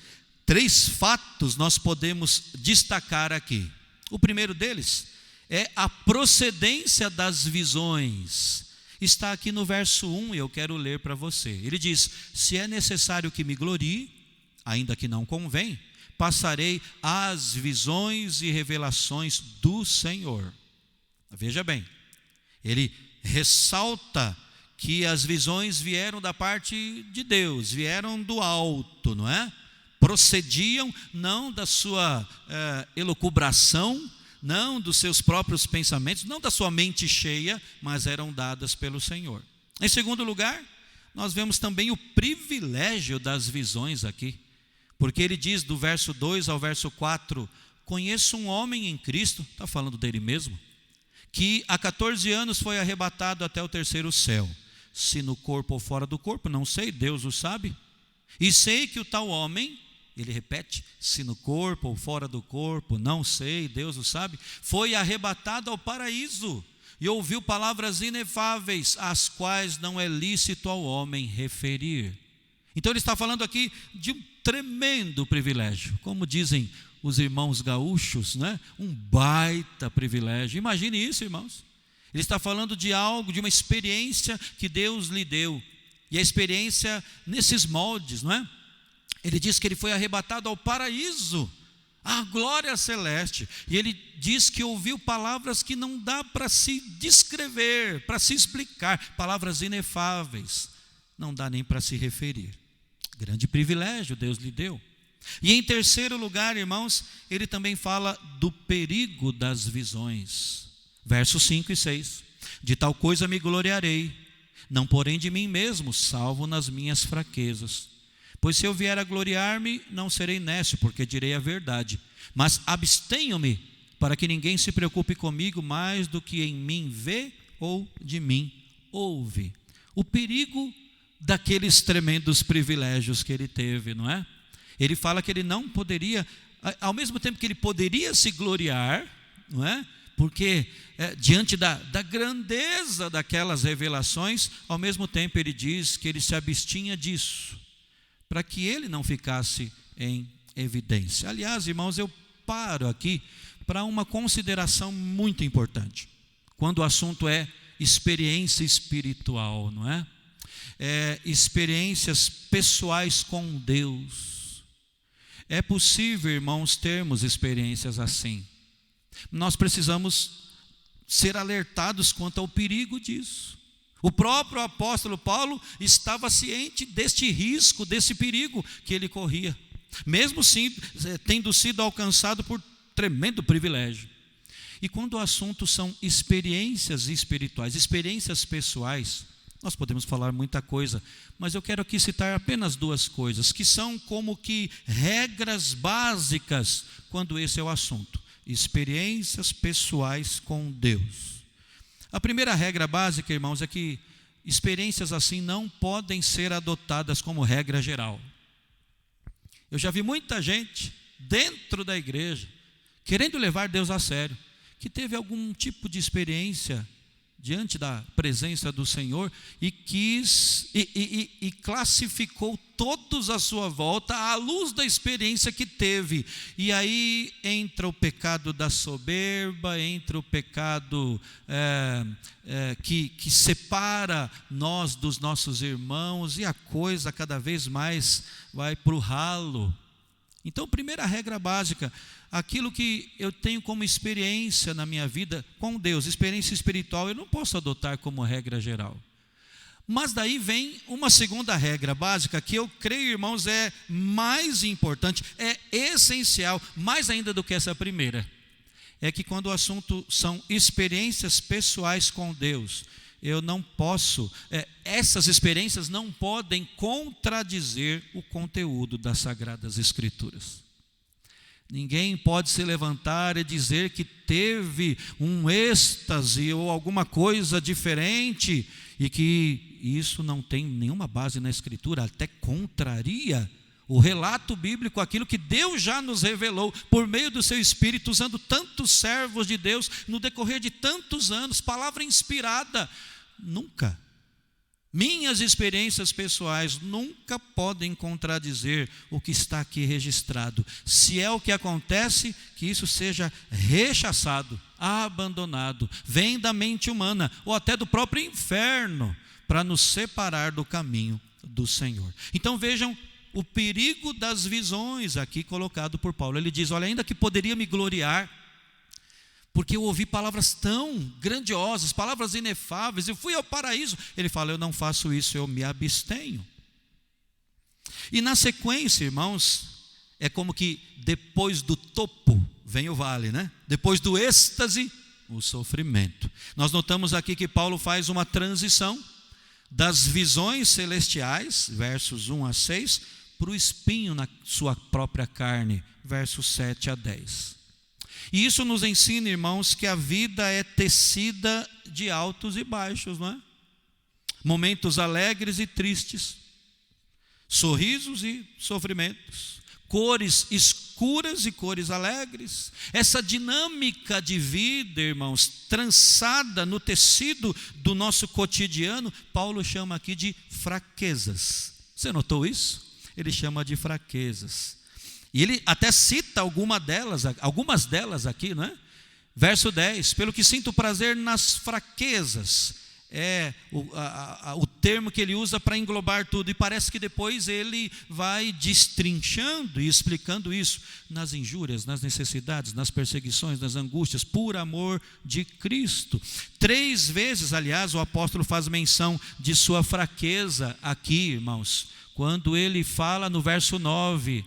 3 fatos nós podemos destacar aqui. O primeiro deles é a procedência das visões. Está aqui no verso 1 e eu quero ler para você. Ele diz: se é necessário que me glorie, ainda que não convém, passarei as visões e revelações do Senhor. Veja bem, ele ressalta que as visões vieram da parte de Deus, vieram do alto, não é? Procediam não da sua elucubração, não dos seus próprios pensamentos, não da sua mente cheia, mas eram dadas pelo Senhor. Em segundo lugar, nós vemos também o privilégio das visões aqui, porque ele diz do verso 2 ao verso 4, conheço um homem em Cristo, está falando dele mesmo, que há 14 anos foi arrebatado até o 3º céu, se no corpo ou fora do corpo, não sei, Deus o sabe, e sei que o tal homem, ele repete, se no corpo ou fora do corpo, não sei, Deus o sabe, foi arrebatado ao paraíso, e ouviu palavras inefáveis, as quais não é lícito ao homem referir. Então ele está falando aqui de um tremendo privilégio, como dizem os irmãos gaúchos, né? Um baita privilégio. Imagine isso, irmãos. Ele está falando de algo, de uma experiência que Deus lhe deu, e a experiência nesses moldes, não é? Ele diz que ele foi arrebatado ao paraíso, à glória celeste, e ele diz que ouviu palavras que não dá para se descrever, para se explicar, palavras inefáveis, não dá nem para se referir. Grande privilégio Deus lhe deu. E em terceiro lugar, irmãos, ele também fala do perigo das visões. Versos 5 e 6. De tal coisa me gloriarei, não porém de mim mesmo, salvo nas minhas fraquezas. Pois se eu vier a gloriar-me, não serei nécio, porque direi a verdade. Mas abstenho-me, para que ninguém se preocupe comigo mais do que em mim vê ou de mim ouve. O perigo daqueles tremendos privilégios que ele teve, não é? Ele fala que ele não poderia, ao mesmo tempo que ele poderia se gloriar, não é? Porque diante da grandeza daquelas revelações, ao mesmo tempo ele diz que ele se abstinha disso, para que ele não ficasse em evidência. Aliás, irmãos, eu paro aqui para uma consideração muito importante, quando o assunto é experiência espiritual, não é? Experiências pessoais com Deus. É possível, irmãos, termos experiências assim. Nós precisamos ser alertados quanto ao perigo disso. O próprio apóstolo Paulo estava ciente deste risco, desse perigo que ele corria, mesmo sim, tendo sido alcançado por tremendo privilégio. E quando o assunto são experiências espirituais, experiências pessoais, nós podemos falar muita coisa, mas eu quero aqui citar apenas 2 coisas, que são como que regras básicas quando esse é o assunto. Experiências pessoais com Deus. A primeira regra básica, irmãos, é que experiências assim não podem ser adotadas como regra geral. Eu já vi muita gente dentro da igreja querendo levar Deus a sério, que teve algum tipo de experiência diante da presença do Senhor e classificou todos à sua volta à luz da experiência que teve. E aí entra o pecado da soberba, entra o pecado que separa nós dos nossos irmãos, e a coisa cada vez mais vai para o ralo. Então, primeira regra básica, aquilo que eu tenho como experiência na minha vida com Deus, experiência espiritual, eu não posso adotar como regra geral. Mas daí vem uma segunda regra básica, que eu creio, irmãos, é mais importante, é essencial, mais ainda do que essa primeira. É que quando o assunto são experiências pessoais com Deus, eu não posso, essas experiências não podem contradizer o conteúdo das Sagradas Escrituras. Ninguém pode se levantar e dizer que teve um êxtase ou alguma coisa diferente e que isso não tem nenhuma base na Escritura, até contraria o relato bíblico, aquilo que Deus já nos revelou por meio do seu Espírito, usando tantos servos de Deus no decorrer de tantos anos, palavra inspirada. Nunca, minhas experiências pessoais nunca podem contradizer o que está aqui registrado. Se é o que acontece, que isso seja rechaçado, abandonado, vem da mente humana ou até do próprio inferno, para nos separar do caminho do Senhor. Então vejam o perigo das visões aqui colocado por Paulo. Ele diz: olha, ainda que poderia me gloriar, porque eu ouvi palavras tão grandiosas, palavras inefáveis, eu fui ao paraíso. Ele fala: eu não faço isso, eu me abstenho. E na sequência, irmãos, é como que depois do topo vem o vale, né? Depois do êxtase, o sofrimento. Nós notamos aqui que Paulo faz uma transição das visões celestiais, versos 1 a 6, para o espinho na sua própria carne, versos 7 a 10. E isso nos ensina, irmãos, que a vida é tecida de altos e baixos, não é? Momentos alegres e tristes, sorrisos e sofrimentos, cores escuras e cores alegres. Essa dinâmica de vida, irmãos, trançada no tecido do nosso cotidiano, Paulo chama aqui de fraquezas. Você notou isso? Ele chama de fraquezas. E ele até cita algumas delas aqui, não é? Verso 10, pelo que sinto prazer nas fraquezas, é o termo que ele usa para englobar tudo, e parece que depois ele vai destrinchando e explicando isso, nas injúrias, nas necessidades, nas perseguições, nas angústias, por amor de Cristo. 3 vezes, aliás, o apóstolo faz menção de sua fraqueza aqui, irmãos, quando ele fala no verso 9,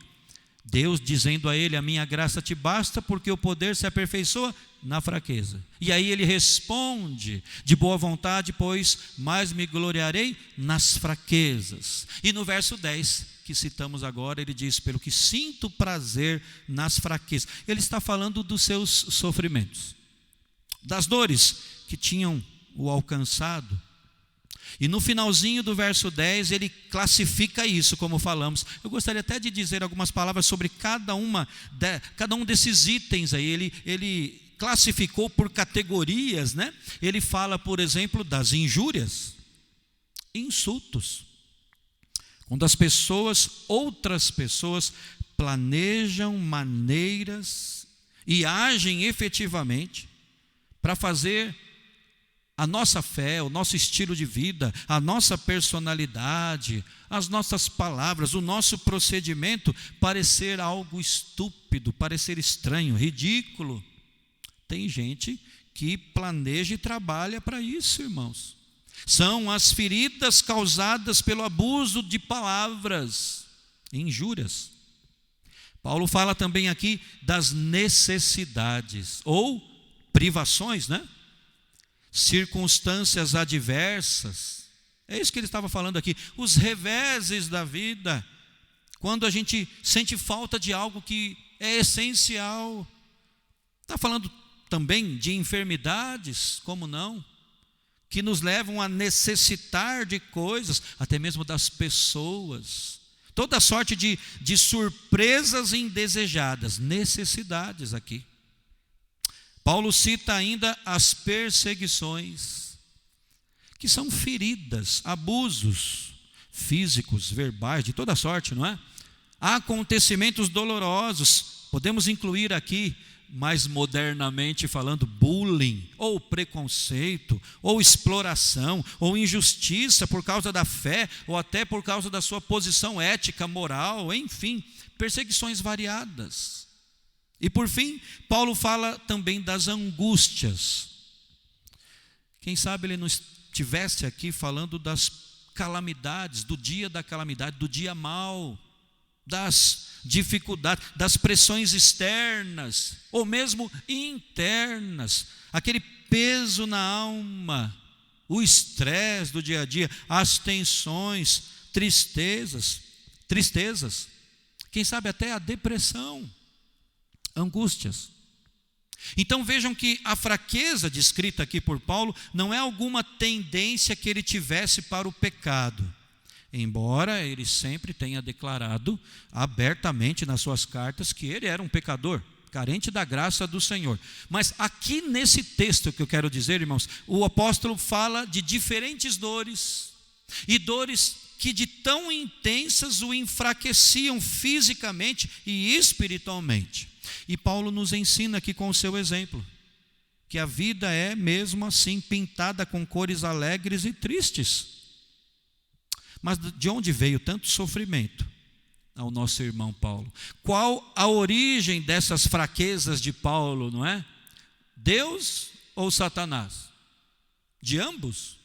Deus dizendo a ele: a minha graça te basta, porque o poder se aperfeiçoa na fraqueza. E aí ele responde de boa vontade, pois mais me gloriarei nas fraquezas. E no verso 10, que citamos agora, ele diz: pelo que sinto prazer nas fraquezas. Ele está falando dos seus sofrimentos, das dores que tinham o alcançado. E no finalzinho do verso 10, ele classifica isso, como falamos. Eu gostaria até de dizer algumas palavras sobre cada um desses itens aí. Ele classificou por categorias, né? Ele fala, por exemplo, das injúrias, insultos. Quando outras pessoas planejam maneiras e agem efetivamente para fazer a nossa fé, o nosso estilo de vida, a nossa personalidade, as nossas palavras, o nosso procedimento parecer algo estúpido, parecer estranho, ridículo. Tem gente que planeja e trabalha para isso, irmãos. São as feridas causadas pelo abuso de palavras, injúrias. Paulo fala também aqui das necessidades ou privações, né? Circunstâncias adversas, é isso que ele estava falando aqui, os reveses da vida, quando a gente sente falta de algo que é essencial. Está falando também de enfermidades, como não, que nos levam a necessitar de coisas, até mesmo das pessoas, toda sorte de surpresas indesejadas, necessidades aqui. Paulo cita ainda as perseguições, que são feridas, abusos físicos, verbais, de toda sorte, não é? Acontecimentos dolorosos, podemos incluir aqui, mais modernamente falando, bullying, ou preconceito, ou exploração, ou injustiça por causa da fé, ou até por causa da sua posição ética, moral, enfim, perseguições variadas. E por fim, Paulo fala também das angústias. Quem sabe ele não estivesse aqui falando das calamidades, do dia da calamidade, do dia mau, das dificuldades, das pressões externas, ou mesmo internas, aquele peso na alma, o estresse do dia a dia, as tensões, tristezas, quem sabe até a depressão, angústias. Então vejam que a fraqueza descrita aqui por Paulo não é alguma tendência que ele tivesse para o pecado. embora ele sempre tenha declarado abertamente nas suas cartas que ele era um pecador, carente da graça do Senhor. Mas aqui nesse texto que eu quero dizer, irmãos, o apóstolo fala de diferentes dores, e dores que de tão intensas o enfraqueciam fisicamente e espiritualmente. E Paulo nos ensina aqui com o seu exemplo, que a vida é mesmo assim pintada com cores alegres e tristes. Mas de onde veio tanto sofrimento ao nosso irmão Paulo? Qual a origem dessas fraquezas de Paulo, não é? Deus ou Satanás? De ambos?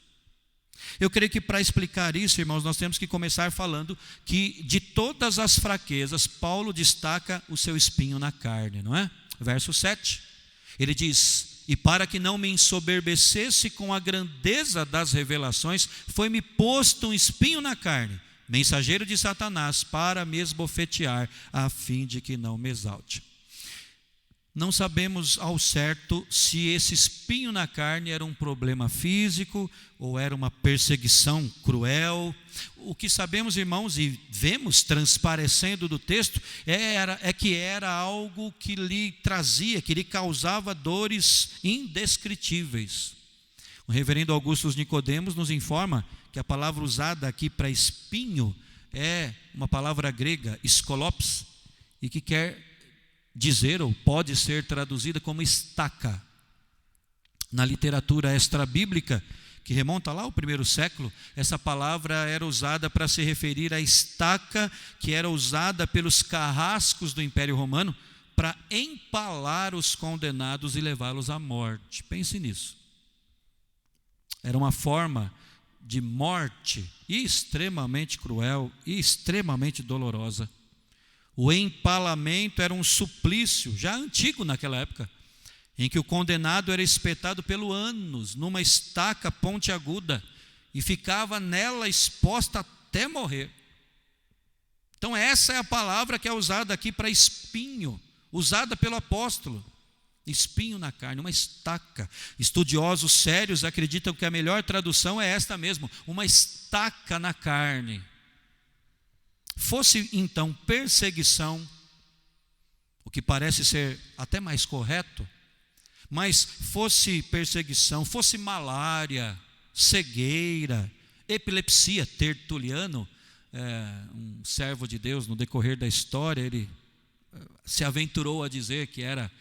Eu creio que para explicar isso, irmãos, nós temos que começar falando que de todas as fraquezas, Paulo destaca o seu espinho na carne, não é? Verso 7, ele diz: e para que não me ensoberbecesse com a grandeza das revelações, foi-me posto um espinho na carne, mensageiro de Satanás, para me esbofetear, a fim de que não me exalte. Não sabemos ao certo se esse espinho na carne era um problema físico ou era uma perseguição cruel. O que sabemos, irmãos, e vemos transparecendo do texto, é que era algo que lhe trazia, que lhe causava dores indescritíveis. O reverendo Augusto Nicodemos nos informa que a palavra usada aqui para espinho é uma palavra grega, skolops, e que quer dizer, ou pode ser traduzida como estaca. Na literatura extra-bíblica, que remonta lá ao primeiro século, essa palavra era usada para se referir à estaca que era usada pelos carrascos do Império Romano para empalar os condenados e levá-los à morte. Pense nisso. Era uma forma de morte extremamente cruel e extremamente dolorosa. O empalamento era um suplício, já antigo naquela época, em que o condenado era espetado pelo ânus, numa estaca pontiaguda, e ficava nela exposta até morrer. Então essa é a palavra que é usada aqui para espinho, usada pelo apóstolo. Espinho na carne, uma estaca. Estudiosos sérios acreditam que a melhor tradução é esta mesmo, uma estaca na carne. Fosse então perseguição, o que parece ser até mais correto, mas fosse perseguição, fosse malária, cegueira, epilepsia. Tertuliano, um servo de Deus, no decorrer da história, ele se aventurou a dizer que era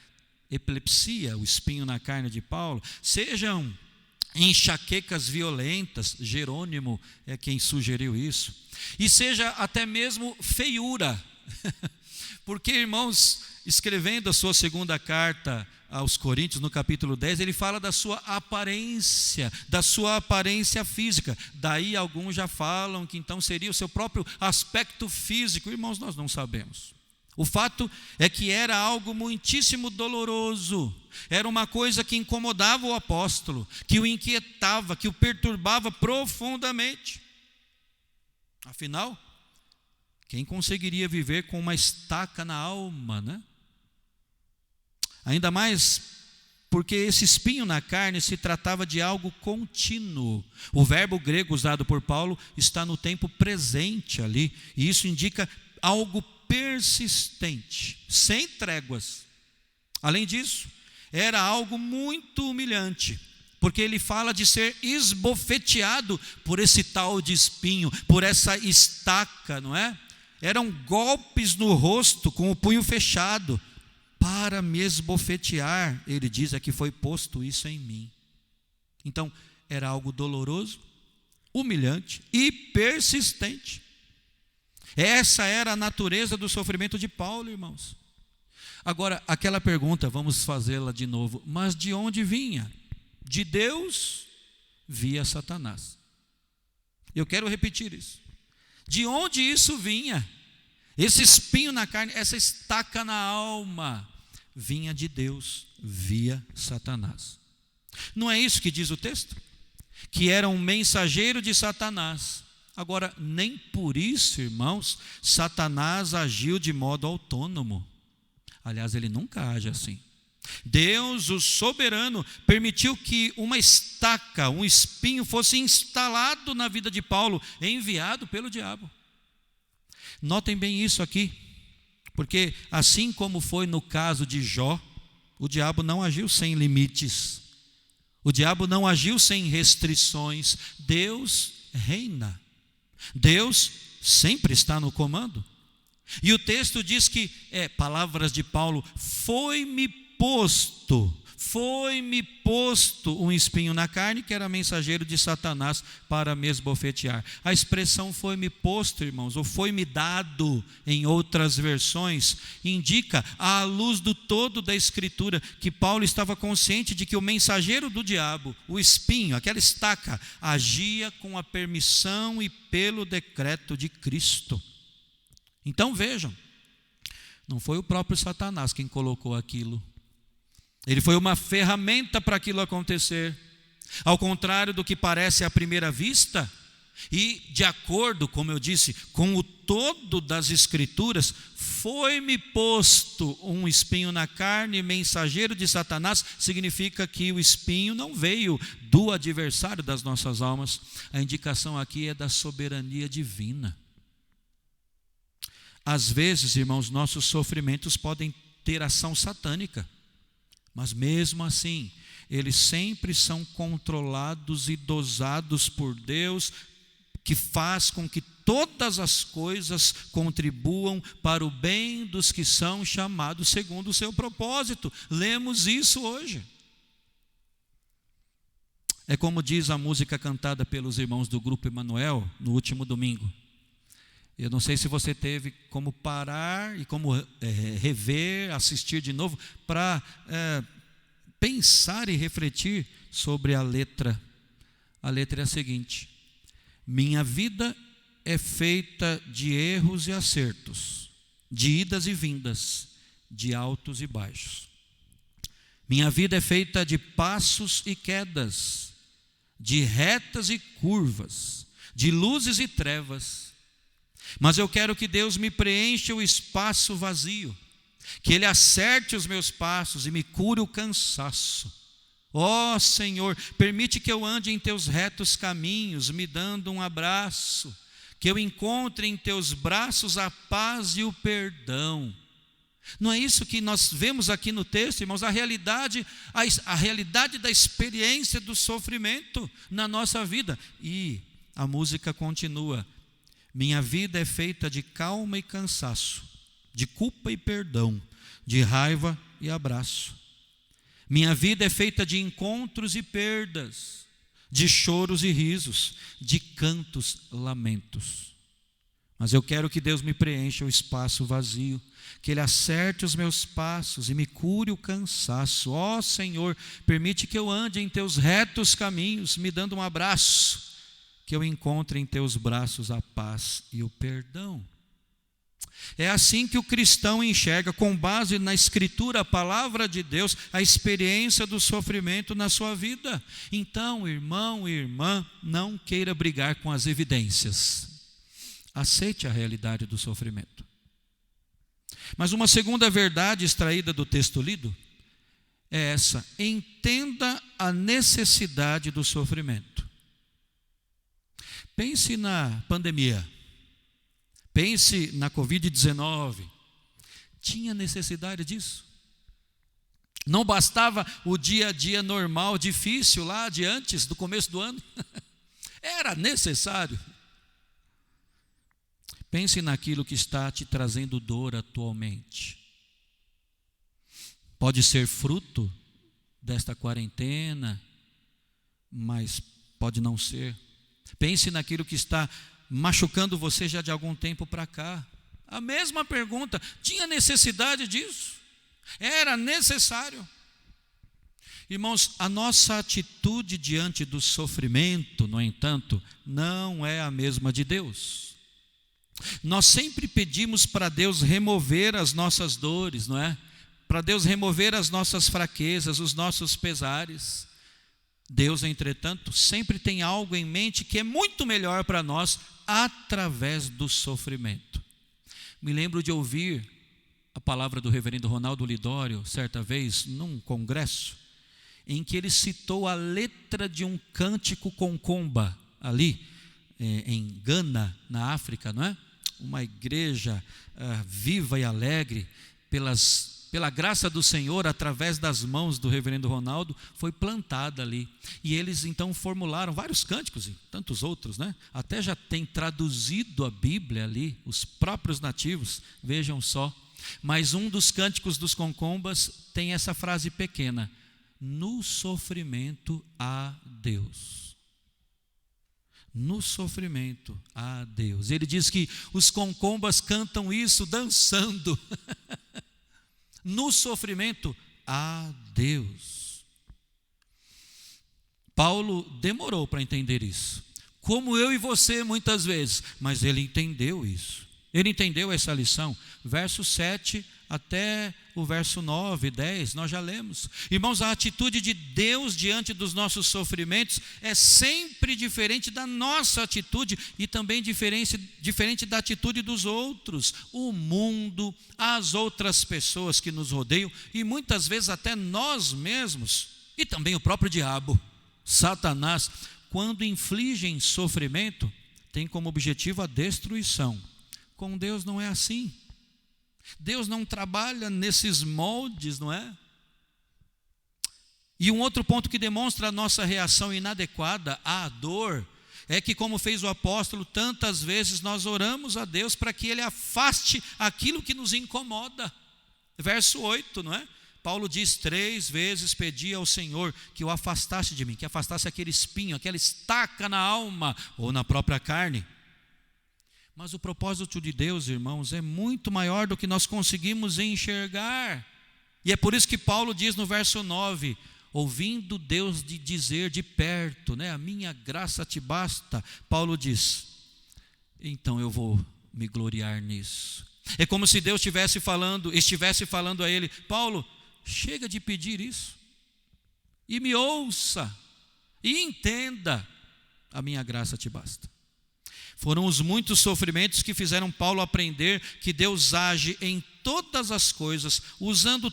epilepsia, o espinho na carne de Paulo. Sejam enxaquecas violentas, Jerônimo é quem sugeriu isso, e seja até mesmo feiura, porque, irmãos, escrevendo a sua segunda carta aos Coríntios, no capítulo 10, ele fala da sua aparência física. Daí alguns já falam que então seria o seu próprio aspecto físico. Irmãos, nós não sabemos. O fato é que era algo muitíssimo doloroso, era uma coisa que incomodava o apóstolo, que o inquietava, que o perturbava profundamente. Afinal, quem conseguiria viver com uma estaca na alma, né? Ainda mais porque esse espinho na carne se tratava de algo contínuo. O verbo grego usado por Paulo está no tempo presente ali, e isso indica algo persistente, sem tréguas. Além disso, era algo muito humilhante, porque ele fala de ser esbofeteado por esse tal de espinho, por essa estaca, não é? Eram golpes no rosto com o punho fechado, para me esbofetear. Ele diz que foi posto isso em mim. Então, era algo doloroso, humilhante e persistente. Essa era a natureza do sofrimento de Paulo, irmãos. Agora, aquela pergunta, vamos fazê-la de novo. Mas de onde vinha? De Deus via Satanás. Eu quero repetir isso. De onde isso vinha? Esse espinho na carne, essa estaca na alma, vinha de Deus via Satanás. Não é isso que diz o texto? Que era um mensageiro de Satanás. Agora, nem por isso, irmãos, Satanás agiu de modo autônomo. Aliás, ele nunca age assim. Deus, o soberano, permitiu que uma estaca, um espinho fosse instalado na vida de Paulo, enviado pelo diabo. Notem bem isso aqui, porque assim como foi no caso de Jó, o diabo não agiu sem limites, o diabo não agiu sem restrições. Deus reina, Deus sempre está no comando. E o texto diz que, palavras de Paulo, foi-me posto um espinho na carne, que era mensageiro de Satanás para me esbofetear. A expressão foi-me posto, irmãos, ou foi-me dado, em outras versões, indica, à luz do todo da Escritura, que Paulo estava consciente de que o mensageiro do diabo, o espinho, aquela estaca, agia com a permissão e pelo decreto de Cristo. Então vejam, não foi o próprio Satanás quem colocou aquilo. Ele foi uma ferramenta para aquilo acontecer. Ao contrário do que parece à primeira vista, e de acordo, como eu disse, com o todo das Escrituras, foi-me posto um espinho na carne, mensageiro de Satanás, significa que o espinho não veio do adversário das nossas almas. A indicação aqui é da soberania divina. Às vezes, irmãos, nossos sofrimentos podem ter ação satânica. Mas mesmo assim, eles sempre são controlados e dosados por Deus, que faz com que todas as coisas contribuam para o bem dos que são chamados segundo o seu propósito. Lemos isso hoje. É como diz a música cantada pelos irmãos do Grupo Emanuel no último domingo. Eu não sei se você teve como parar e como rever, assistir de novo, para pensar e refletir sobre a letra. A letra é a seguinte: minha vida é feita de erros e acertos, de idas e vindas, de altos e baixos. Minha vida é feita de passos e quedas, de retas e curvas, de luzes e trevas. Mas eu quero que Deus me preencha o espaço vazio, que Ele acerte os meus passos e me cure o cansaço. Ó Senhor, permite que eu ande em Teus retos caminhos, me dando um abraço, que eu encontre em Teus braços a paz e o perdão. Não é isso que nós vemos aqui no texto, irmãos? A realidade da experiência do sofrimento na nossa vida. E a música continua: minha vida é feita de calma e cansaço, de culpa e perdão, de raiva e abraço. Minha vida é feita de encontros e perdas, de choros e risos, de cantos, lamentos. Mas eu quero que Deus me preencha o espaço vazio, que Ele acerte os meus passos e me cure o cansaço. Ó Senhor, permite que eu ande em Teus retos caminhos, me dando um abraço, que eu encontre em Teus braços a paz e o perdão. É assim que o cristão enxerga, com base na Escritura, a palavra de Deus, a experiência do sofrimento na sua vida. Então, irmão e irmã, não queira brigar com as evidências. Aceite a realidade do sofrimento. Mas uma segunda verdade extraída do texto lido é essa: entenda a necessidade do sofrimento. Pense na pandemia, pense na Covid-19, tinha necessidade disso? Não bastava o dia a dia normal, difícil lá de antes, do começo do ano? Era necessário. Pense naquilo que está te trazendo dor atualmente. Pode ser fruto desta quarentena, mas pode não ser. Pense naquilo que está machucando você já de algum tempo para cá. A mesma pergunta: tinha necessidade disso? Era necessário? Irmãos, a nossa atitude diante do sofrimento, no entanto, não é a mesma de Deus. Nós sempre pedimos para Deus remover as nossas dores, não é? Para Deus remover as nossas fraquezas, os nossos pesares. Deus, entretanto, sempre tem algo em mente que é muito melhor para nós através do sofrimento. Me lembro de ouvir a palavra do reverendo Ronaldo Lidório, certa vez, num congresso, em que ele citou a letra de um cântico concomba, ali em Gana, na África, não é? Uma igreja viva e alegre, pela graça do Senhor, através das mãos do reverendo Ronaldo, foi plantada ali. E eles então formularam vários cânticos e tantos outros, né? Até já tem traduzido a Bíblia ali, os próprios nativos, vejam só. Mas um dos cânticos dos concombas tem essa frase pequena: no sofrimento há Deus. No sofrimento há Deus. Ele diz que os concombas cantam isso dançando. No sofrimento há Deus. Paulo demorou para entender isso, como eu e você muitas vezes, mas ele entendeu isso. Ele entendeu essa lição. Verso 7 até o verso 9, 10, nós já lemos. Irmãos, a atitude de Deus diante dos nossos sofrimentos é sempre diferente da nossa atitude e também diferente da atitude dos outros, o mundo, as outras pessoas que nos rodeiam e muitas vezes até nós mesmos e também o próprio diabo, Satanás, quando infligem sofrimento, tem como objetivo a destruição. Com Deus não é assim. Deus não trabalha nesses moldes, não é? E um outro ponto que demonstra a nossa reação inadequada à dor é que, como fez o apóstolo, tantas vezes nós oramos a Deus para que Ele afaste aquilo que nos incomoda. Verso 8, não é? Paulo diz: 3 vezes pedi ao Senhor que o afastasse de mim, que afastasse aquele espinho, aquela estaca na alma ou na própria carne. Mas o propósito de Deus, irmãos, é muito maior do que nós conseguimos enxergar. E é por isso que Paulo diz no verso 9, ouvindo Deus dizer de perto, né, a minha graça te basta. Paulo diz: então eu vou me gloriar nisso. É como se Deus estivesse falando a ele: Paulo, chega de pedir isso, e me ouça, e entenda, a minha graça te basta. Foram os muitos sofrimentos que fizeram Paulo aprender que Deus age em todas as coisas, usando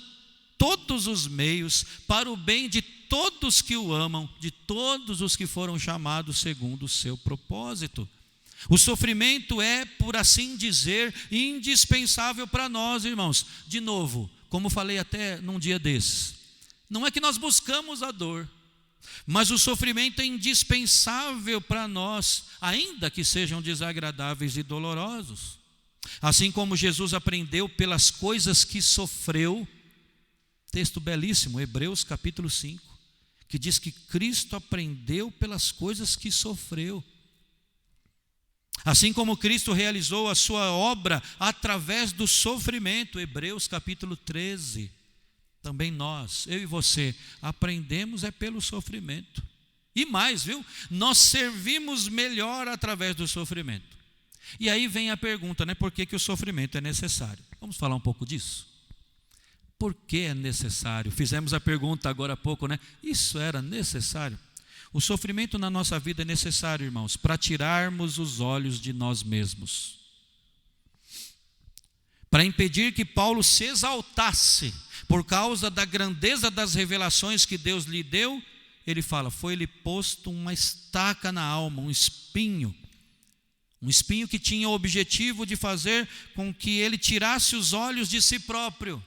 todos os meios para o bem de todos que o amam, de todos os que foram chamados segundo o seu propósito. O sofrimento é, por assim dizer, indispensável para nós, irmãos. De novo, como falei até num dia desses, não é que nós buscamos a dor, mas o sofrimento é indispensável para nós, ainda que sejam desagradáveis e dolorosos. Assim como Jesus aprendeu pelas coisas que sofreu, texto belíssimo, Hebreus capítulo 5, que diz que Cristo aprendeu pelas coisas que sofreu. Assim como Cristo realizou a sua obra através do sofrimento, Hebreus capítulo 13. Também nós, eu e você, aprendemos pelo sofrimento. E mais, viu? Nós servimos melhor através do sofrimento. E aí vem a pergunta, né? Por que o sofrimento é necessário? Vamos falar um pouco disso? Por que é necessário? Fizemos a pergunta agora há pouco, né? Isso era necessário? O sofrimento na nossa vida é necessário, irmãos, para tirarmos os olhos de nós mesmos. Para impedir que Paulo se exaltasse por causa da grandeza das revelações que Deus lhe deu, ele fala: foi-lhe posto uma estaca na alma, um espinho que tinha o objetivo de fazer com que ele tirasse os olhos de si próprio,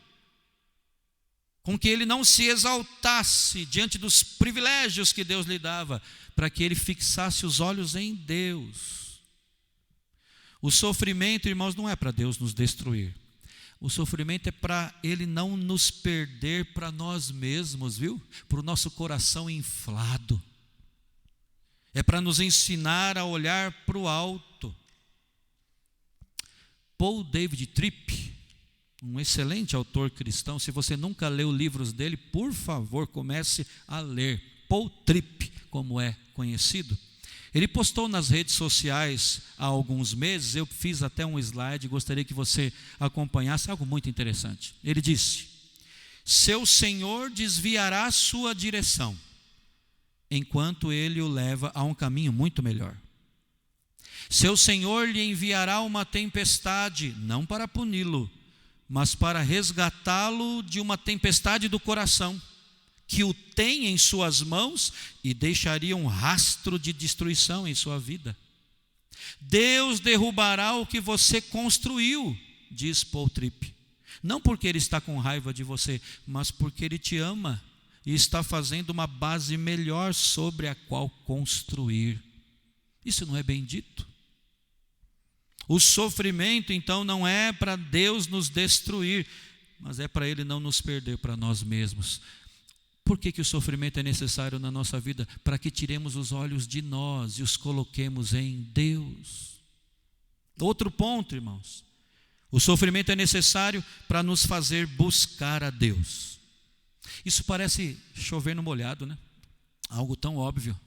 com que ele não se exaltasse diante dos privilégios que Deus lhe dava, para que ele fixasse os olhos em Deus. O sofrimento, irmãos, não é para Deus nos destruir. O sofrimento é para Ele não nos perder para nós mesmos, viu? Para o nosso coração inflado. É para nos ensinar a olhar para o alto. Paul David Tripp, um excelente autor cristão, se você nunca leu livros dele, por favor, comece a ler. Paul Tripp, como é conhecido. Ele postou nas redes sociais há alguns meses, eu fiz até um slide, gostaria que você acompanhasse, algo muito interessante. Ele disse: seu Senhor desviará sua direção, enquanto Ele o leva a um caminho muito melhor. Seu Senhor lhe enviará uma tempestade, não para puni-lo, mas para resgatá-lo de uma tempestade do coração, que o tem em suas mãos e deixaria um rastro de destruição em sua vida. Deus derrubará o que você construiu, diz Paul Tripp. Não porque Ele está com raiva de você, mas porque Ele te ama e está fazendo uma base melhor sobre a qual construir. Isso não é bendito? O sofrimento, então, não é para Deus nos destruir, mas é para Ele não nos perder para nós mesmos. Por que o sofrimento é necessário na nossa vida? Para que tiremos os olhos de nós e os coloquemos em Deus. Outro ponto, irmãos. O sofrimento é necessário para nos fazer buscar a Deus. Isso parece chover no molhado, né? Algo tão óbvio.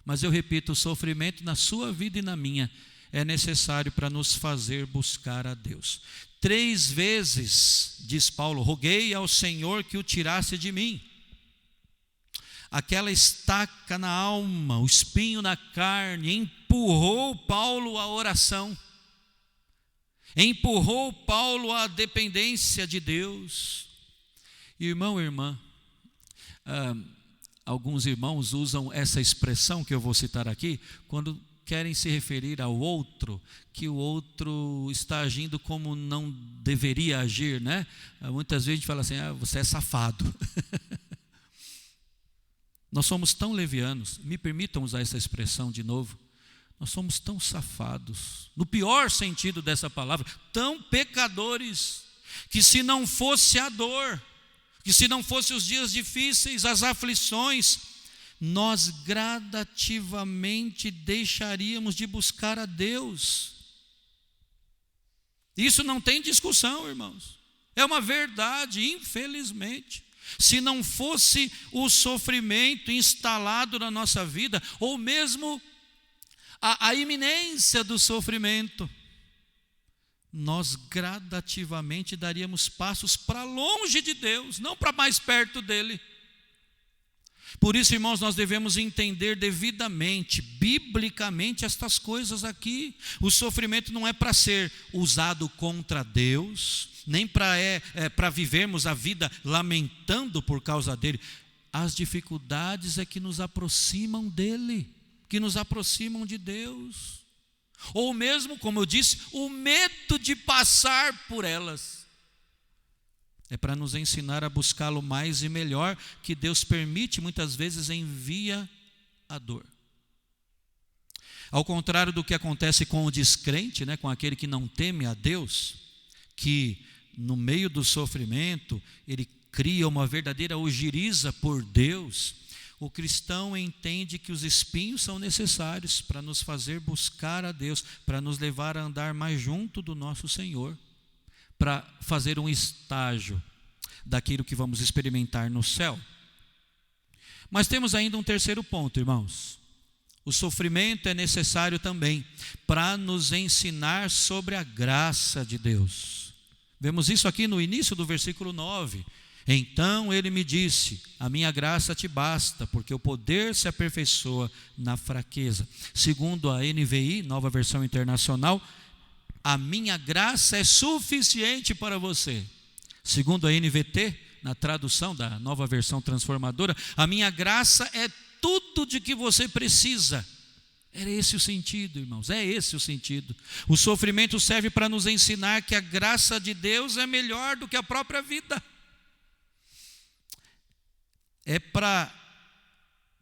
Mas eu repito, o sofrimento na sua vida e na minha é necessário para nos fazer buscar a Deus. 3 vezes, diz Paulo, roguei ao Senhor que o tirasse de mim. Aquela estaca na alma, o espinho na carne, empurrou Paulo à oração, empurrou Paulo à dependência de Deus. Irmão e irmã, alguns irmãos usam essa expressão que eu vou citar aqui, quando querem se referir ao outro, que o outro está agindo como não deveria agir, né? Muitas vezes a gente fala assim, você é safado. Nós somos tão levianos, me permitam usar essa expressão de novo, nós somos tão safados, no pior sentido dessa palavra, tão pecadores, que se não fosse a dor, que se não fosse os dias difíceis, as aflições, nós gradativamente deixaríamos de buscar a Deus. Isso não tem discussão, irmãos, é uma verdade, infelizmente. Se não fosse o sofrimento instalado na nossa vida, ou mesmo a iminência do sofrimento, nós gradativamente daríamos passos para longe de Deus, não para mais perto dEle. Por isso, irmãos, nós devemos entender devidamente, biblicamente, estas coisas aqui. O sofrimento não é para ser usado contra Deus, nem para vivermos a vida lamentando por causa dele. As dificuldades é que nos aproximam dele, que nos aproximam de Deus. Ou mesmo, como eu disse, o medo de passar por elas. É para nos ensinar a buscá-lo mais e melhor, que Deus permite, muitas vezes envia a dor. Ao contrário do que acontece com o descrente, né, com aquele que não teme a Deus, que no meio do sofrimento, ele cria uma verdadeira ojeriza por Deus. O cristão entende que os espinhos são necessários para nos fazer buscar a Deus, para nos levar a andar mais junto do nosso Senhor, para fazer um estágio daquilo que vamos experimentar no céu. Mas temos ainda um terceiro ponto, irmãos. O sofrimento é necessário também para nos ensinar sobre a graça de Deus. Vemos isso aqui no início do versículo 9. Então ele me disse, a minha graça te basta, porque o poder se aperfeiçoa na fraqueza. Segundo a NVI, Nova Versão Internacional, a minha graça é suficiente para você. Segundo a NVT, na tradução da Nova Versão Transformadora, a minha graça é tudo de que você precisa. Era esse o sentido, irmãos, é esse o sentido. O sofrimento serve para nos ensinar que a graça de Deus é melhor do que a própria vida. É para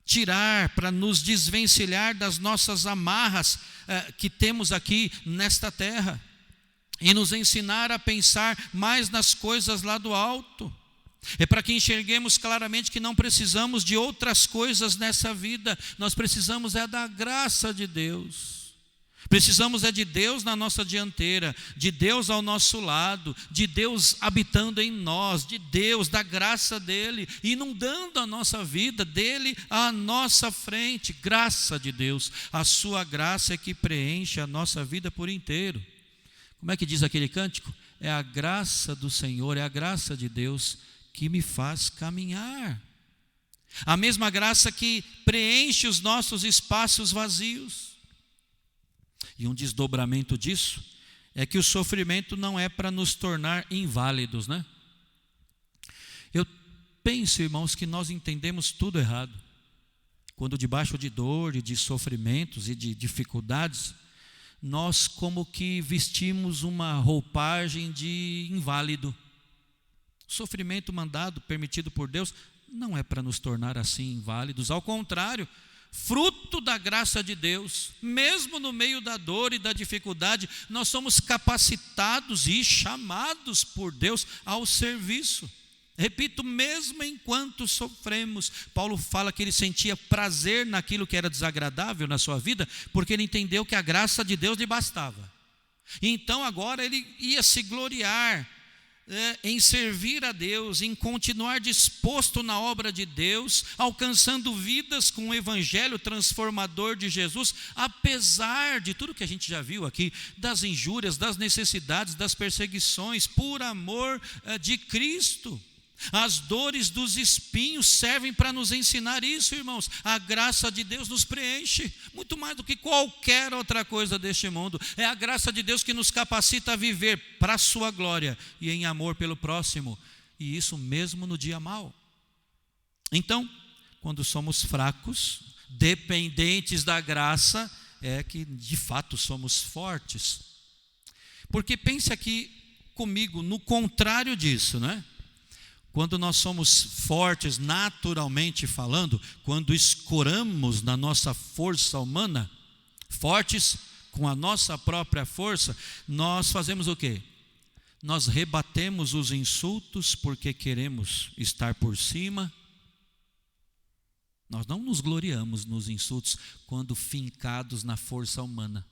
tirar, para nos desvencilhar das nossas amarras que temos aqui nesta terra, e nos ensinar a pensar mais nas coisas lá do alto. É para que enxerguemos claramente que não precisamos de outras coisas nessa vida, nós precisamos da graça de Deus. Precisamos de Deus na nossa dianteira, de Deus ao nosso lado, de Deus habitando em nós, de Deus, da graça dEle, inundando a nossa vida, dEle à nossa frente. Graça de Deus, a sua graça é que preenche a nossa vida por inteiro. Como é que diz aquele cântico? É a graça do Senhor, é a graça de Deus que me faz caminhar. A mesma graça que preenche os nossos espaços vazios. E um desdobramento disso é que o sofrimento não é para nos tornar inválidos, né? Eu penso, irmãos, que nós entendemos tudo errado. Quando debaixo de dor e de sofrimentos e de dificuldades, nós como que vestimos uma roupagem de inválido. O sofrimento mandado, permitido por Deus, não é para nos tornar assim inválidos. Ao contrário, fruto da graça de Deus, mesmo no meio da dor e da dificuldade, nós somos capacitados e chamados por Deus ao serviço. Repito, mesmo enquanto sofremos, Paulo fala que ele sentia prazer naquilo que era desagradável na sua vida, porque ele entendeu que a graça de Deus lhe bastava. E então agora ele ia se gloriar em servir a Deus, em continuar disposto na obra de Deus, alcançando vidas com o evangelho transformador de Jesus, apesar de tudo que a gente já viu aqui, das injúrias, das necessidades, das perseguições, por amor de Cristo. As dores dos espinhos servem para nos ensinar isso, irmãos. A graça de Deus nos preenche, muito mais do que qualquer outra coisa deste mundo. É a graça de Deus que nos capacita a viver para a sua glória e em amor pelo próximo, e isso mesmo no dia mau. Então, quando somos fracos, dependentes da graça, é que de fato somos fortes. Porque pense aqui comigo, no contrário disso, né? Quando nós somos fortes, naturalmente falando, quando escoramos na nossa força humana, fortes com a nossa própria força, nós fazemos o quê? Nós rebatemos os insultos porque queremos estar por cima. Nós não nos gloriamos nos insultos quando fincados na força humana.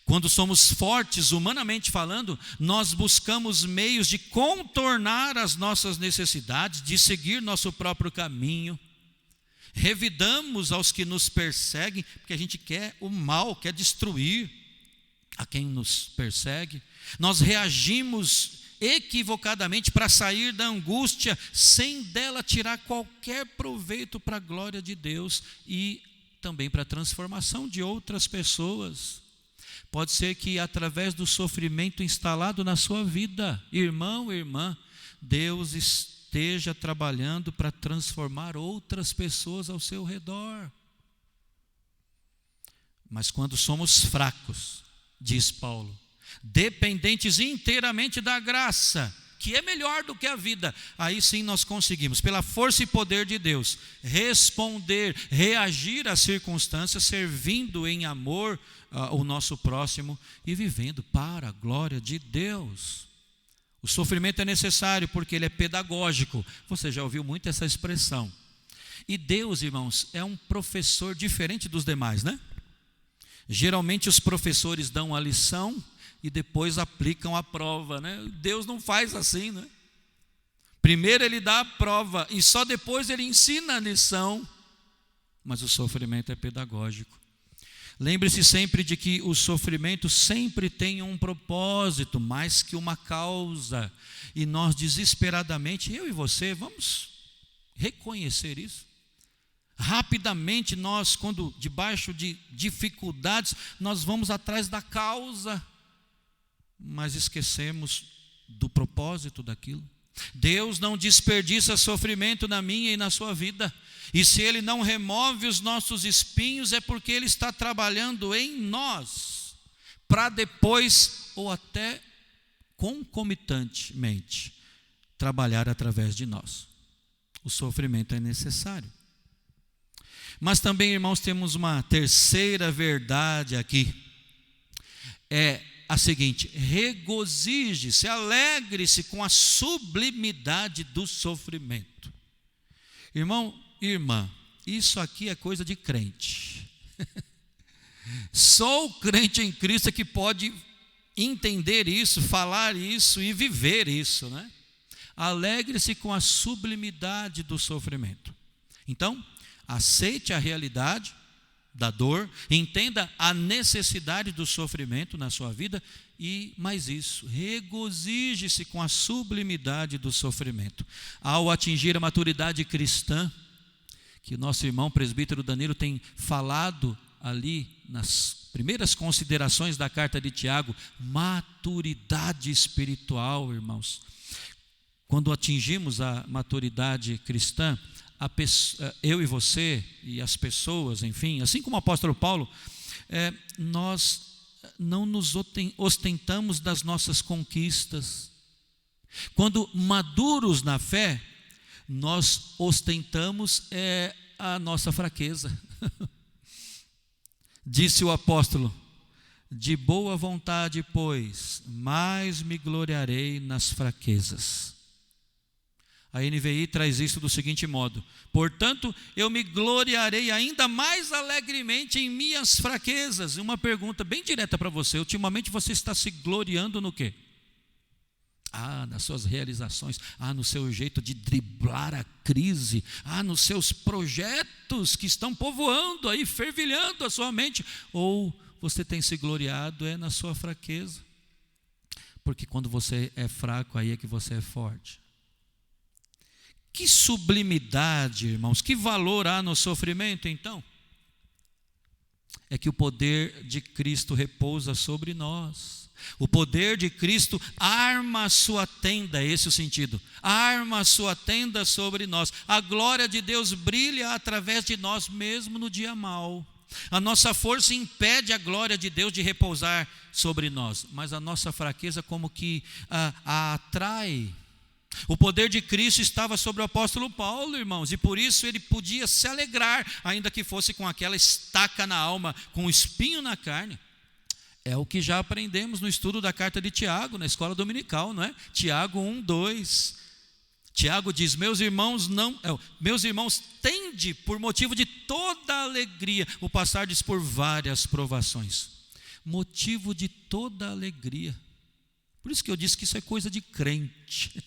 Quando somos fortes, humanamente falando, nós buscamos meios de contornar as nossas necessidades, de seguir nosso próprio caminho. Revidamos aos que nos perseguem, porque a gente quer o mal, quer destruir a quem nos persegue. Nós reagimos equivocadamente para sair da angústia, sem dela tirar qualquer proveito para a glória de Deus e também para a transformação de outras pessoas. Pode ser que através do sofrimento instalado na sua vida, irmão, irmã, Deus esteja trabalhando para transformar outras pessoas ao seu redor. Mas quando somos fracos, diz Paulo, dependentes inteiramente da graça, que é melhor do que a vida, aí sim nós conseguimos, pela força e poder de Deus, responder, reagir às circunstâncias, servindo em amor o nosso próximo e vivendo para a glória de Deus. O sofrimento é necessário porque ele é pedagógico. Você já ouviu muito essa expressão. E Deus, irmãos, é um professor diferente dos demais, né? Geralmente os professores dão a lição e depois aplicam a prova, né? Deus não faz assim, né? Primeiro ele dá a prova e só depois ele ensina a lição. Mas o sofrimento é pedagógico. Lembre-se sempre de que o sofrimento sempre tem um propósito, mais que uma causa. E nós desesperadamente, eu e você, vamos reconhecer isso. Rapidamente nós, quando debaixo de dificuldades, nós vamos atrás da causa, mas esquecemos do propósito daquilo. Deus não desperdiça sofrimento na minha e na sua vida. E se Ele não remove os nossos espinhos, é porque Ele está trabalhando em nós, para depois, ou até concomitantemente, trabalhar através de nós. O sofrimento é necessário. Mas também, irmãos, temos uma terceira verdade aqui. É a seguinte: regozije-se, alegre-se com a sublimidade do sofrimento. Irmão, irmã, isso aqui é coisa de crente. Só o crente em Cristo é que pode entender isso, falar isso e viver isso, né? Alegre-se com a sublimidade do sofrimento. Então, aceite a realidade da dor, entenda a necessidade do sofrimento na sua vida e, mais isso, regozije-se com a sublimidade do sofrimento. Ao atingir a maturidade cristã, que o nosso irmão presbítero Danilo tem falado ali nas primeiras considerações da carta de Tiago, maturidade espiritual, irmãos. Quando atingimos a maturidade cristã, eu e você e as pessoas, enfim, assim como o apóstolo Paulo, nós não nos ostentamos das nossas conquistas. Quando maduros na fé, nós ostentamos a nossa fraqueza. Disse o apóstolo: de boa vontade, pois, mais me gloriarei nas fraquezas. A NVI traz isso do seguinte modo: portanto, eu me gloriarei ainda mais alegremente em minhas fraquezas. Uma pergunta bem direta para você: ultimamente você está se gloriando no quê? Nas suas realizações, no seu jeito de driblar a crise, nos seus projetos que estão povoando aí, fervilhando a sua mente, ou você tem se gloriado na sua fraqueza? Porque quando você é fraco, aí é que você é forte. Que sublimidade, irmãos, que valor há no sofrimento, então? É que o poder de Cristo repousa sobre nós. O poder de Cristo arma a sua tenda, esse é o sentido. Arma a sua tenda sobre nós. A glória de Deus brilha através de nós mesmo no dia mau. A nossa força impede a glória de Deus de repousar sobre nós, mas a nossa fraqueza como que a atrai. O poder de Cristo estava sobre o apóstolo Paulo, irmãos, e por isso ele podia se alegrar, ainda que fosse com aquela estaca na alma, com o espinho na carne. É o que já aprendemos no estudo da carta de Tiago, na escola dominical, não é? Tiago 1:2. Tiago diz: meus irmãos, tende por motivo de toda alegria o passardes por várias provações. Motivo de toda alegria. Por isso que eu disse que isso é coisa de crente.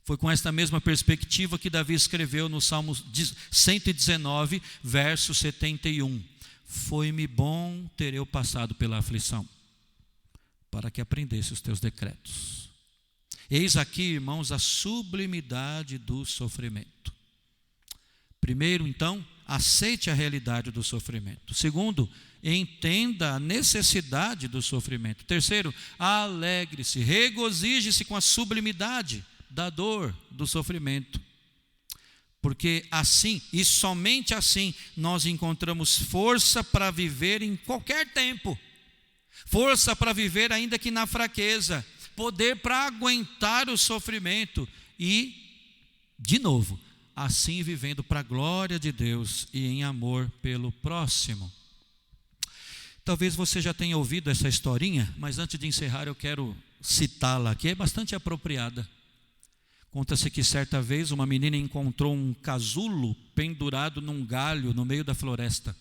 Foi com esta mesma perspectiva que Davi escreveu no Salmo 119, verso 71. Foi-me bom ter eu passado pela aflição, para que aprendesse os teus decretos. Eis aqui, irmãos, a sublimidade do sofrimento. Primeiro, então, aceite a realidade do sofrimento. Segundo, entenda a necessidade do sofrimento. Terceiro, alegre-se, regozije-se com a sublimidade da dor, do sofrimento. Porque assim, e somente assim, nós encontramos força para viver em qualquer tempo. Força para viver ainda que na fraqueza. Poder para aguentar o sofrimento. E, de novo, assim vivendo para a glória de Deus e em amor pelo próximo. Talvez você já tenha ouvido essa historinha, mas antes de encerrar eu quero citá-la, que é bastante apropriada. Conta-se que certa vez uma menina encontrou um casulo pendurado num galho no meio da floresta.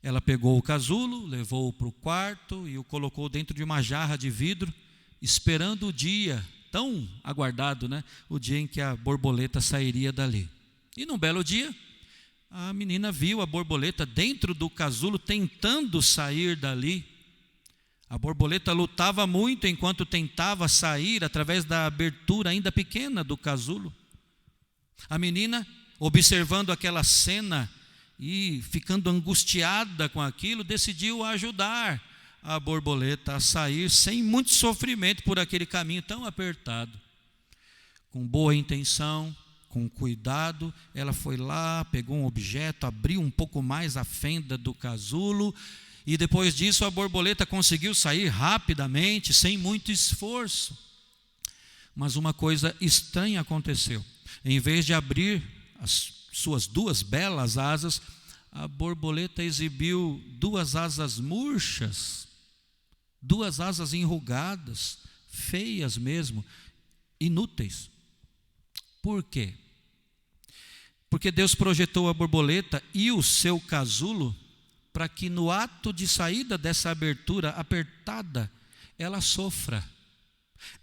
Ela pegou o casulo, levou-o para o quarto e o colocou dentro de uma jarra de vidro, esperando o dia, tão aguardado, né? O dia em que a borboleta sairia dali. E num belo dia, a menina viu a borboleta dentro do casulo tentando sair dali. A borboleta lutava muito enquanto tentava sair através da abertura ainda pequena do casulo. A menina, observando aquela cena e ficando angustiada com aquilo, decidiu ajudar a borboleta a sair sem muito sofrimento por aquele caminho tão apertado. Com boa intenção, com cuidado, ela foi lá, pegou um objeto, abriu um pouco mais a fenda do casulo. E depois disso a borboleta conseguiu sair rapidamente, sem muito esforço. Mas uma coisa estranha aconteceu. Em vez de abrir as suas duas belas asas, a borboleta exibiu duas asas murchas, duas asas enrugadas, feias mesmo, inúteis. Por quê? Porque Deus projetou a borboleta e o seu casulo para que no ato de saída dessa abertura apertada, ela sofra,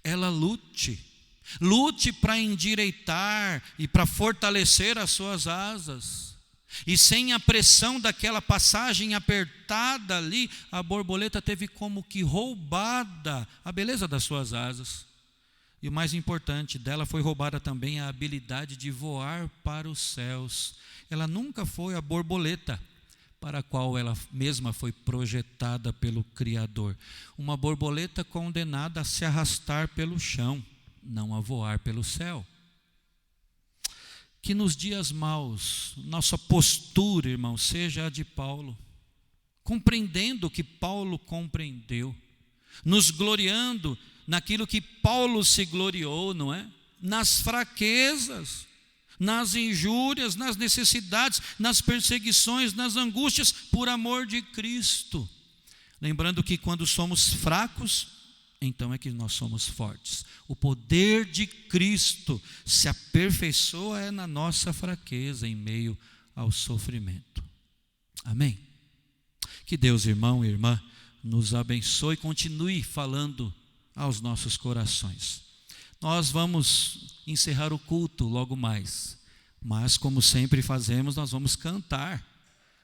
ela lute para endireitar e para fortalecer as suas asas. E sem a pressão daquela passagem apertada ali, a borboleta teve como que roubada a beleza das suas asas. E o mais importante, dela foi roubada também a habilidade de voar para os céus. Ela nunca foi a borboleta para a qual ela mesma foi projetada pelo Criador. Uma borboleta condenada a se arrastar pelo chão, não a voar pelo céu. Que nos dias maus, nossa postura, irmão, seja a de Paulo, compreendendo o que Paulo compreendeu, nos gloriando naquilo que Paulo se gloriou, não é? Nas fraquezas, nas injúrias, nas necessidades, nas perseguições, nas angústias, por amor de Cristo. Lembrando que quando somos fracos, então é que nós somos fortes. O poder de Cristo se aperfeiçoa na nossa fraqueza, em meio ao sofrimento. Amém? Que Deus, irmão e irmã, nos abençoe e continue falando aos nossos corações. Nós vamos encerrar o culto logo mais, mas como sempre fazemos, nós vamos cantar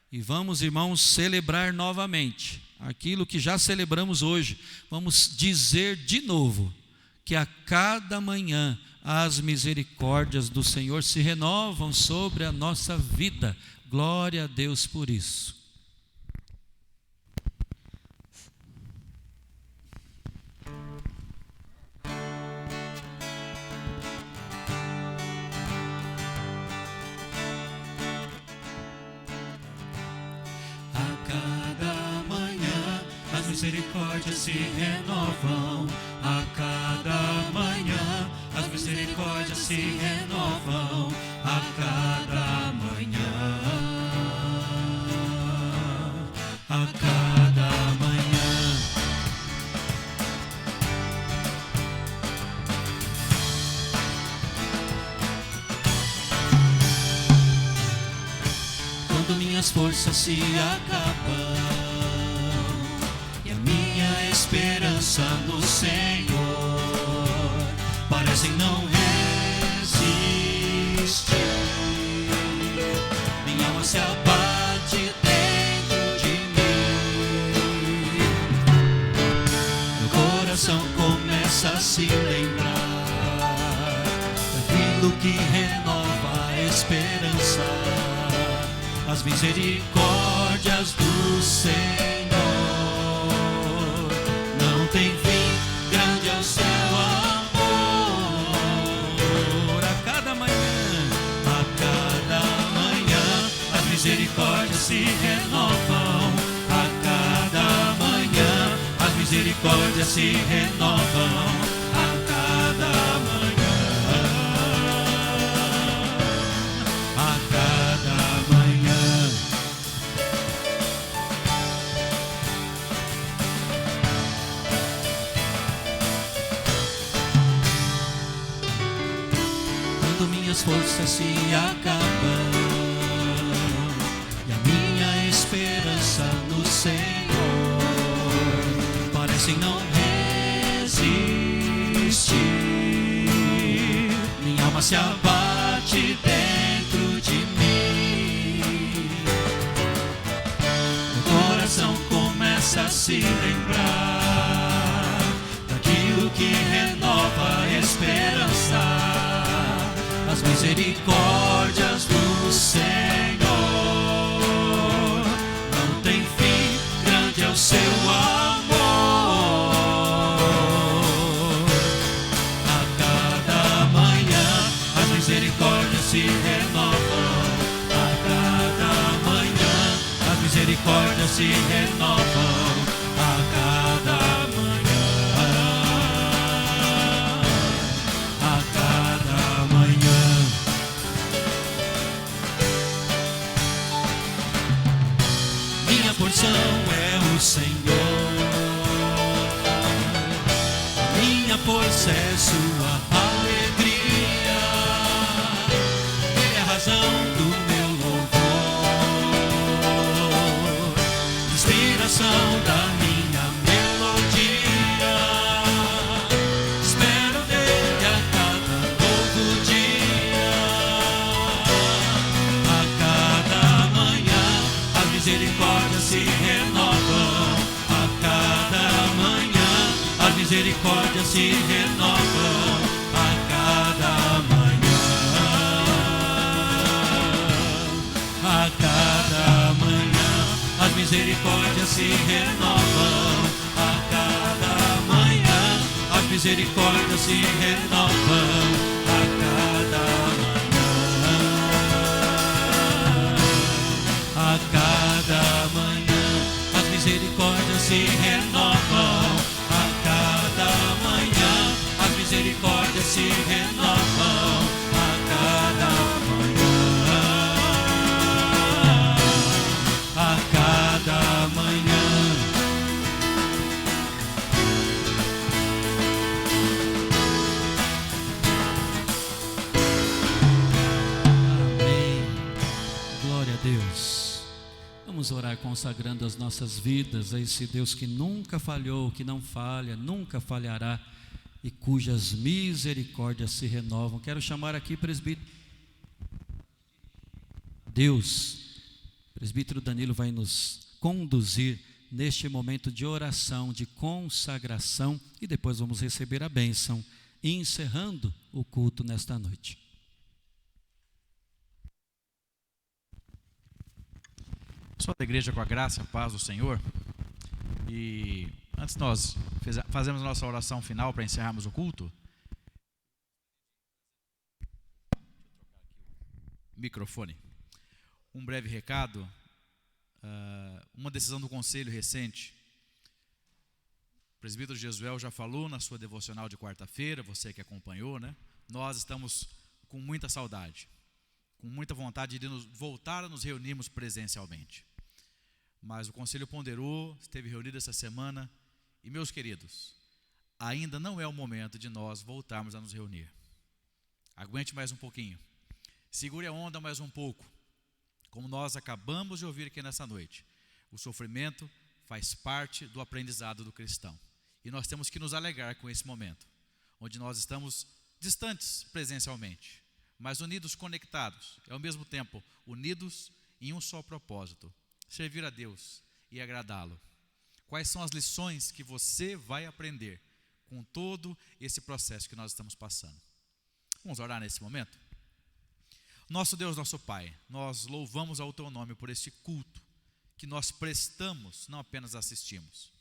e vamos, irmãos, celebrar novamente aquilo que já celebramos hoje. Vamos dizer de novo que a cada manhã as misericórdias do Senhor se renovam sobre a nossa vida. Glória a Deus por isso.
Misericórdias se renovam a cada manhã, as misericórdias se renovam a cada manhã, a cada manhã. Quando minhas forças se acabam, esperança no Senhor parecem não resistir. Minha alma se abate dentro de mim. Meu coração começa a se lembrar daquilo que renova a esperança, as misericórdias do Senhor. Tem fim, grande é o seu amor. A cada manhã, as misericórdias se renovam. A cada manhã, as misericórdias se renovam. A cada manhã, a cada manhã. Minhas forças se acabam e a minha esperança no Senhor parecem não resistir. Minha alma se abate dentro de mim. Meu coração começa a se lembrar daquilo que renova a esperança, as misericórdias do Senhor. Não tem fim, grande é o seu amor. A cada manhã as misericórdias se renovam. A cada manhã as misericórdias se renovam. A cada porção é o Senhor, minha força é sua alegria, Ele é a razão do meu louvor, inspiração da minha melodia, espero nele a cada novo dia, a cada manhã as misericórdias se renovam, a cada manhã as misericórdias se renovam, a cada manhã, a cada manhã.
misericórdias se renovam a cada manhã. As misericórdias se renovam a cada manhã. A cada manhã. As misericórdias se renovam a cada manhã. As misericórdias se renovam a cada manhã. A cada manhã. Amém. Glória a Deus. Vamos orar consagrando as nossas vidas a esse Deus que nunca falhou, que não falha, nunca falhará e cujas misericórdias se renovam. Quero chamar aqui presbítero Deus. O presbítero Danilo vai nos conduzir neste momento de oração, de consagração, e depois vamos receber a bênção, encerrando o culto nesta noite.
Pessoal da igreja, com a graça e a paz do Senhor. E antes nós fazemos a nossa oração final para encerrarmos o culto. Microfone. Um breve recado. Uma decisão do conselho recente. O presbítero Jesuel já falou na sua devocional de quarta-feira, você que acompanhou, né? Nós estamos com muita saudade, com muita vontade de voltar a nos reunirmos presencialmente. Mas o conselho ponderou, esteve reunido essa semana, e meus queridos, ainda não é o momento de nós voltarmos a nos reunir. Aguente mais um pouquinho, segure a onda mais um pouco. Como nós acabamos de ouvir aqui nessa noite, o sofrimento faz parte do aprendizado do cristão. E nós temos que nos alegrar com esse momento, onde nós estamos distantes presencialmente, mas unidos, conectados, e ao mesmo tempo unidos em um só propósito: servir a Deus e agradá-lo. Quais são as lições que você vai aprender com todo esse processo que nós estamos passando? Vamos orar nesse momento? Nosso Deus, nosso Pai, nós louvamos ao Teu nome por este culto que nós prestamos, não apenas assistimos.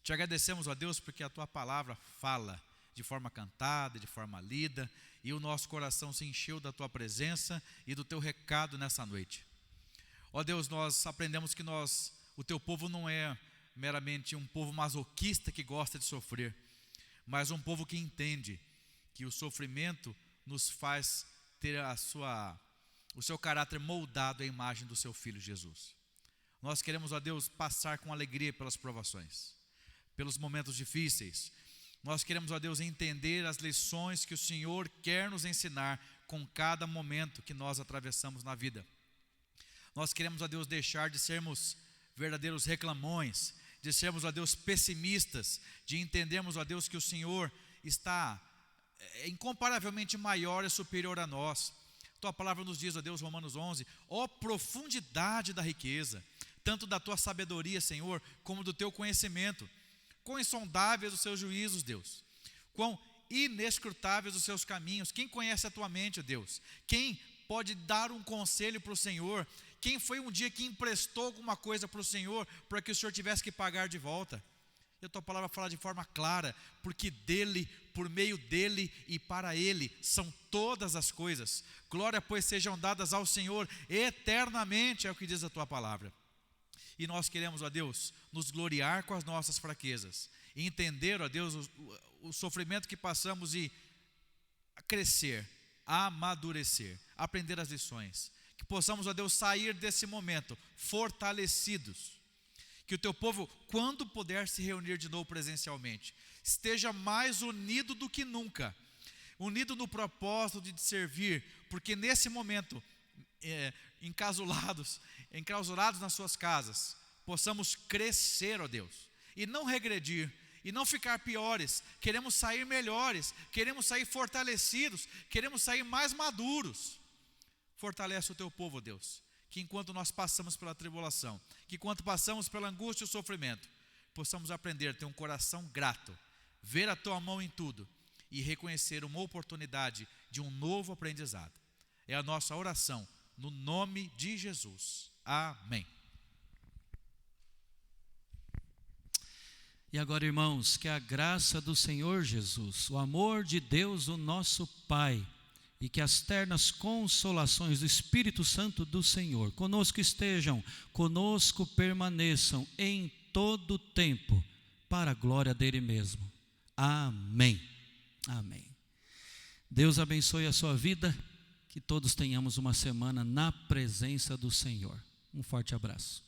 Te agradecemos, ó Deus, porque a Tua palavra fala de forma cantada, de forma lida, e o nosso coração se encheu da Tua presença e do Teu recado nessa noite. Ó Deus, nós aprendemos que o Teu povo não é meramente um povo masoquista que gosta de sofrer, mas um povo que entende que o sofrimento nos faz ter o seu caráter moldado à imagem do Seu Filho Jesus. Nós queremos, ó Deus, passar com alegria pelas provações, pelos momentos difíceis. Nós queremos, ó Deus, entender as lições que o Senhor quer nos ensinar com cada momento que nós atravessamos na vida. Nós queremos, ó Deus, deixar de sermos verdadeiros reclamões, de sermos, ó Deus, pessimistas, de entendermos, ó Deus, que o Senhor está incomparavelmente maior e superior a nós. Tua palavra nos diz, ó Deus, Romanos 11, ó profundidade da riqueza, tanto da Tua sabedoria, Senhor, como do Teu conhecimento. Quão insondáveis os Seus juízos, Deus, quão inescrutáveis os Seus caminhos. Quem conhece a Tua mente, ó Deus? Quem pode dar um conselho para o Senhor? Quem foi um dia que emprestou alguma coisa para o Senhor, para que o Senhor tivesse que pagar de volta? E a Tua palavra fala de forma clara, porque dEle, por meio dEle e para Ele são todas as coisas. Glória, pois, sejam dadas ao Senhor eternamente, é o que diz a Tua palavra. E nós queremos, ó Deus, nos gloriar com as nossas fraquezas, e entender, ó Deus, o sofrimento que passamos e crescer, amadurecer, aprender as lições. Que possamos, ó Deus, sair desse momento fortalecidos. Que o Teu povo, quando puder se reunir de novo presencialmente, esteja mais unido do que nunca, unido no propósito de te servir, porque nesse momento, enclausurados nas suas casas, possamos crescer, ó Deus, e não regredir, e não ficar piores. Queremos sair melhores, queremos sair fortalecidos, queremos sair mais maduros. Fortalece o Teu povo, ó Deus, que enquanto nós passamos pela tribulação, que enquanto passamos pela angústia e o sofrimento, possamos aprender a ter um coração grato, ver a Tua mão em tudo e reconhecer uma oportunidade de um novo aprendizado. É a nossa oração, no nome de Jesus. Amém.
E agora, irmãos, que a graça do Senhor Jesus, o amor de Deus, o nosso Pai, e que as ternas consolações do Espírito Santo do Senhor conosco estejam, conosco permaneçam em todo o tempo, para a glória dele mesmo. Amém. Amém. Deus abençoe a sua vida, que todos tenhamos uma semana na presença do Senhor. Um forte abraço.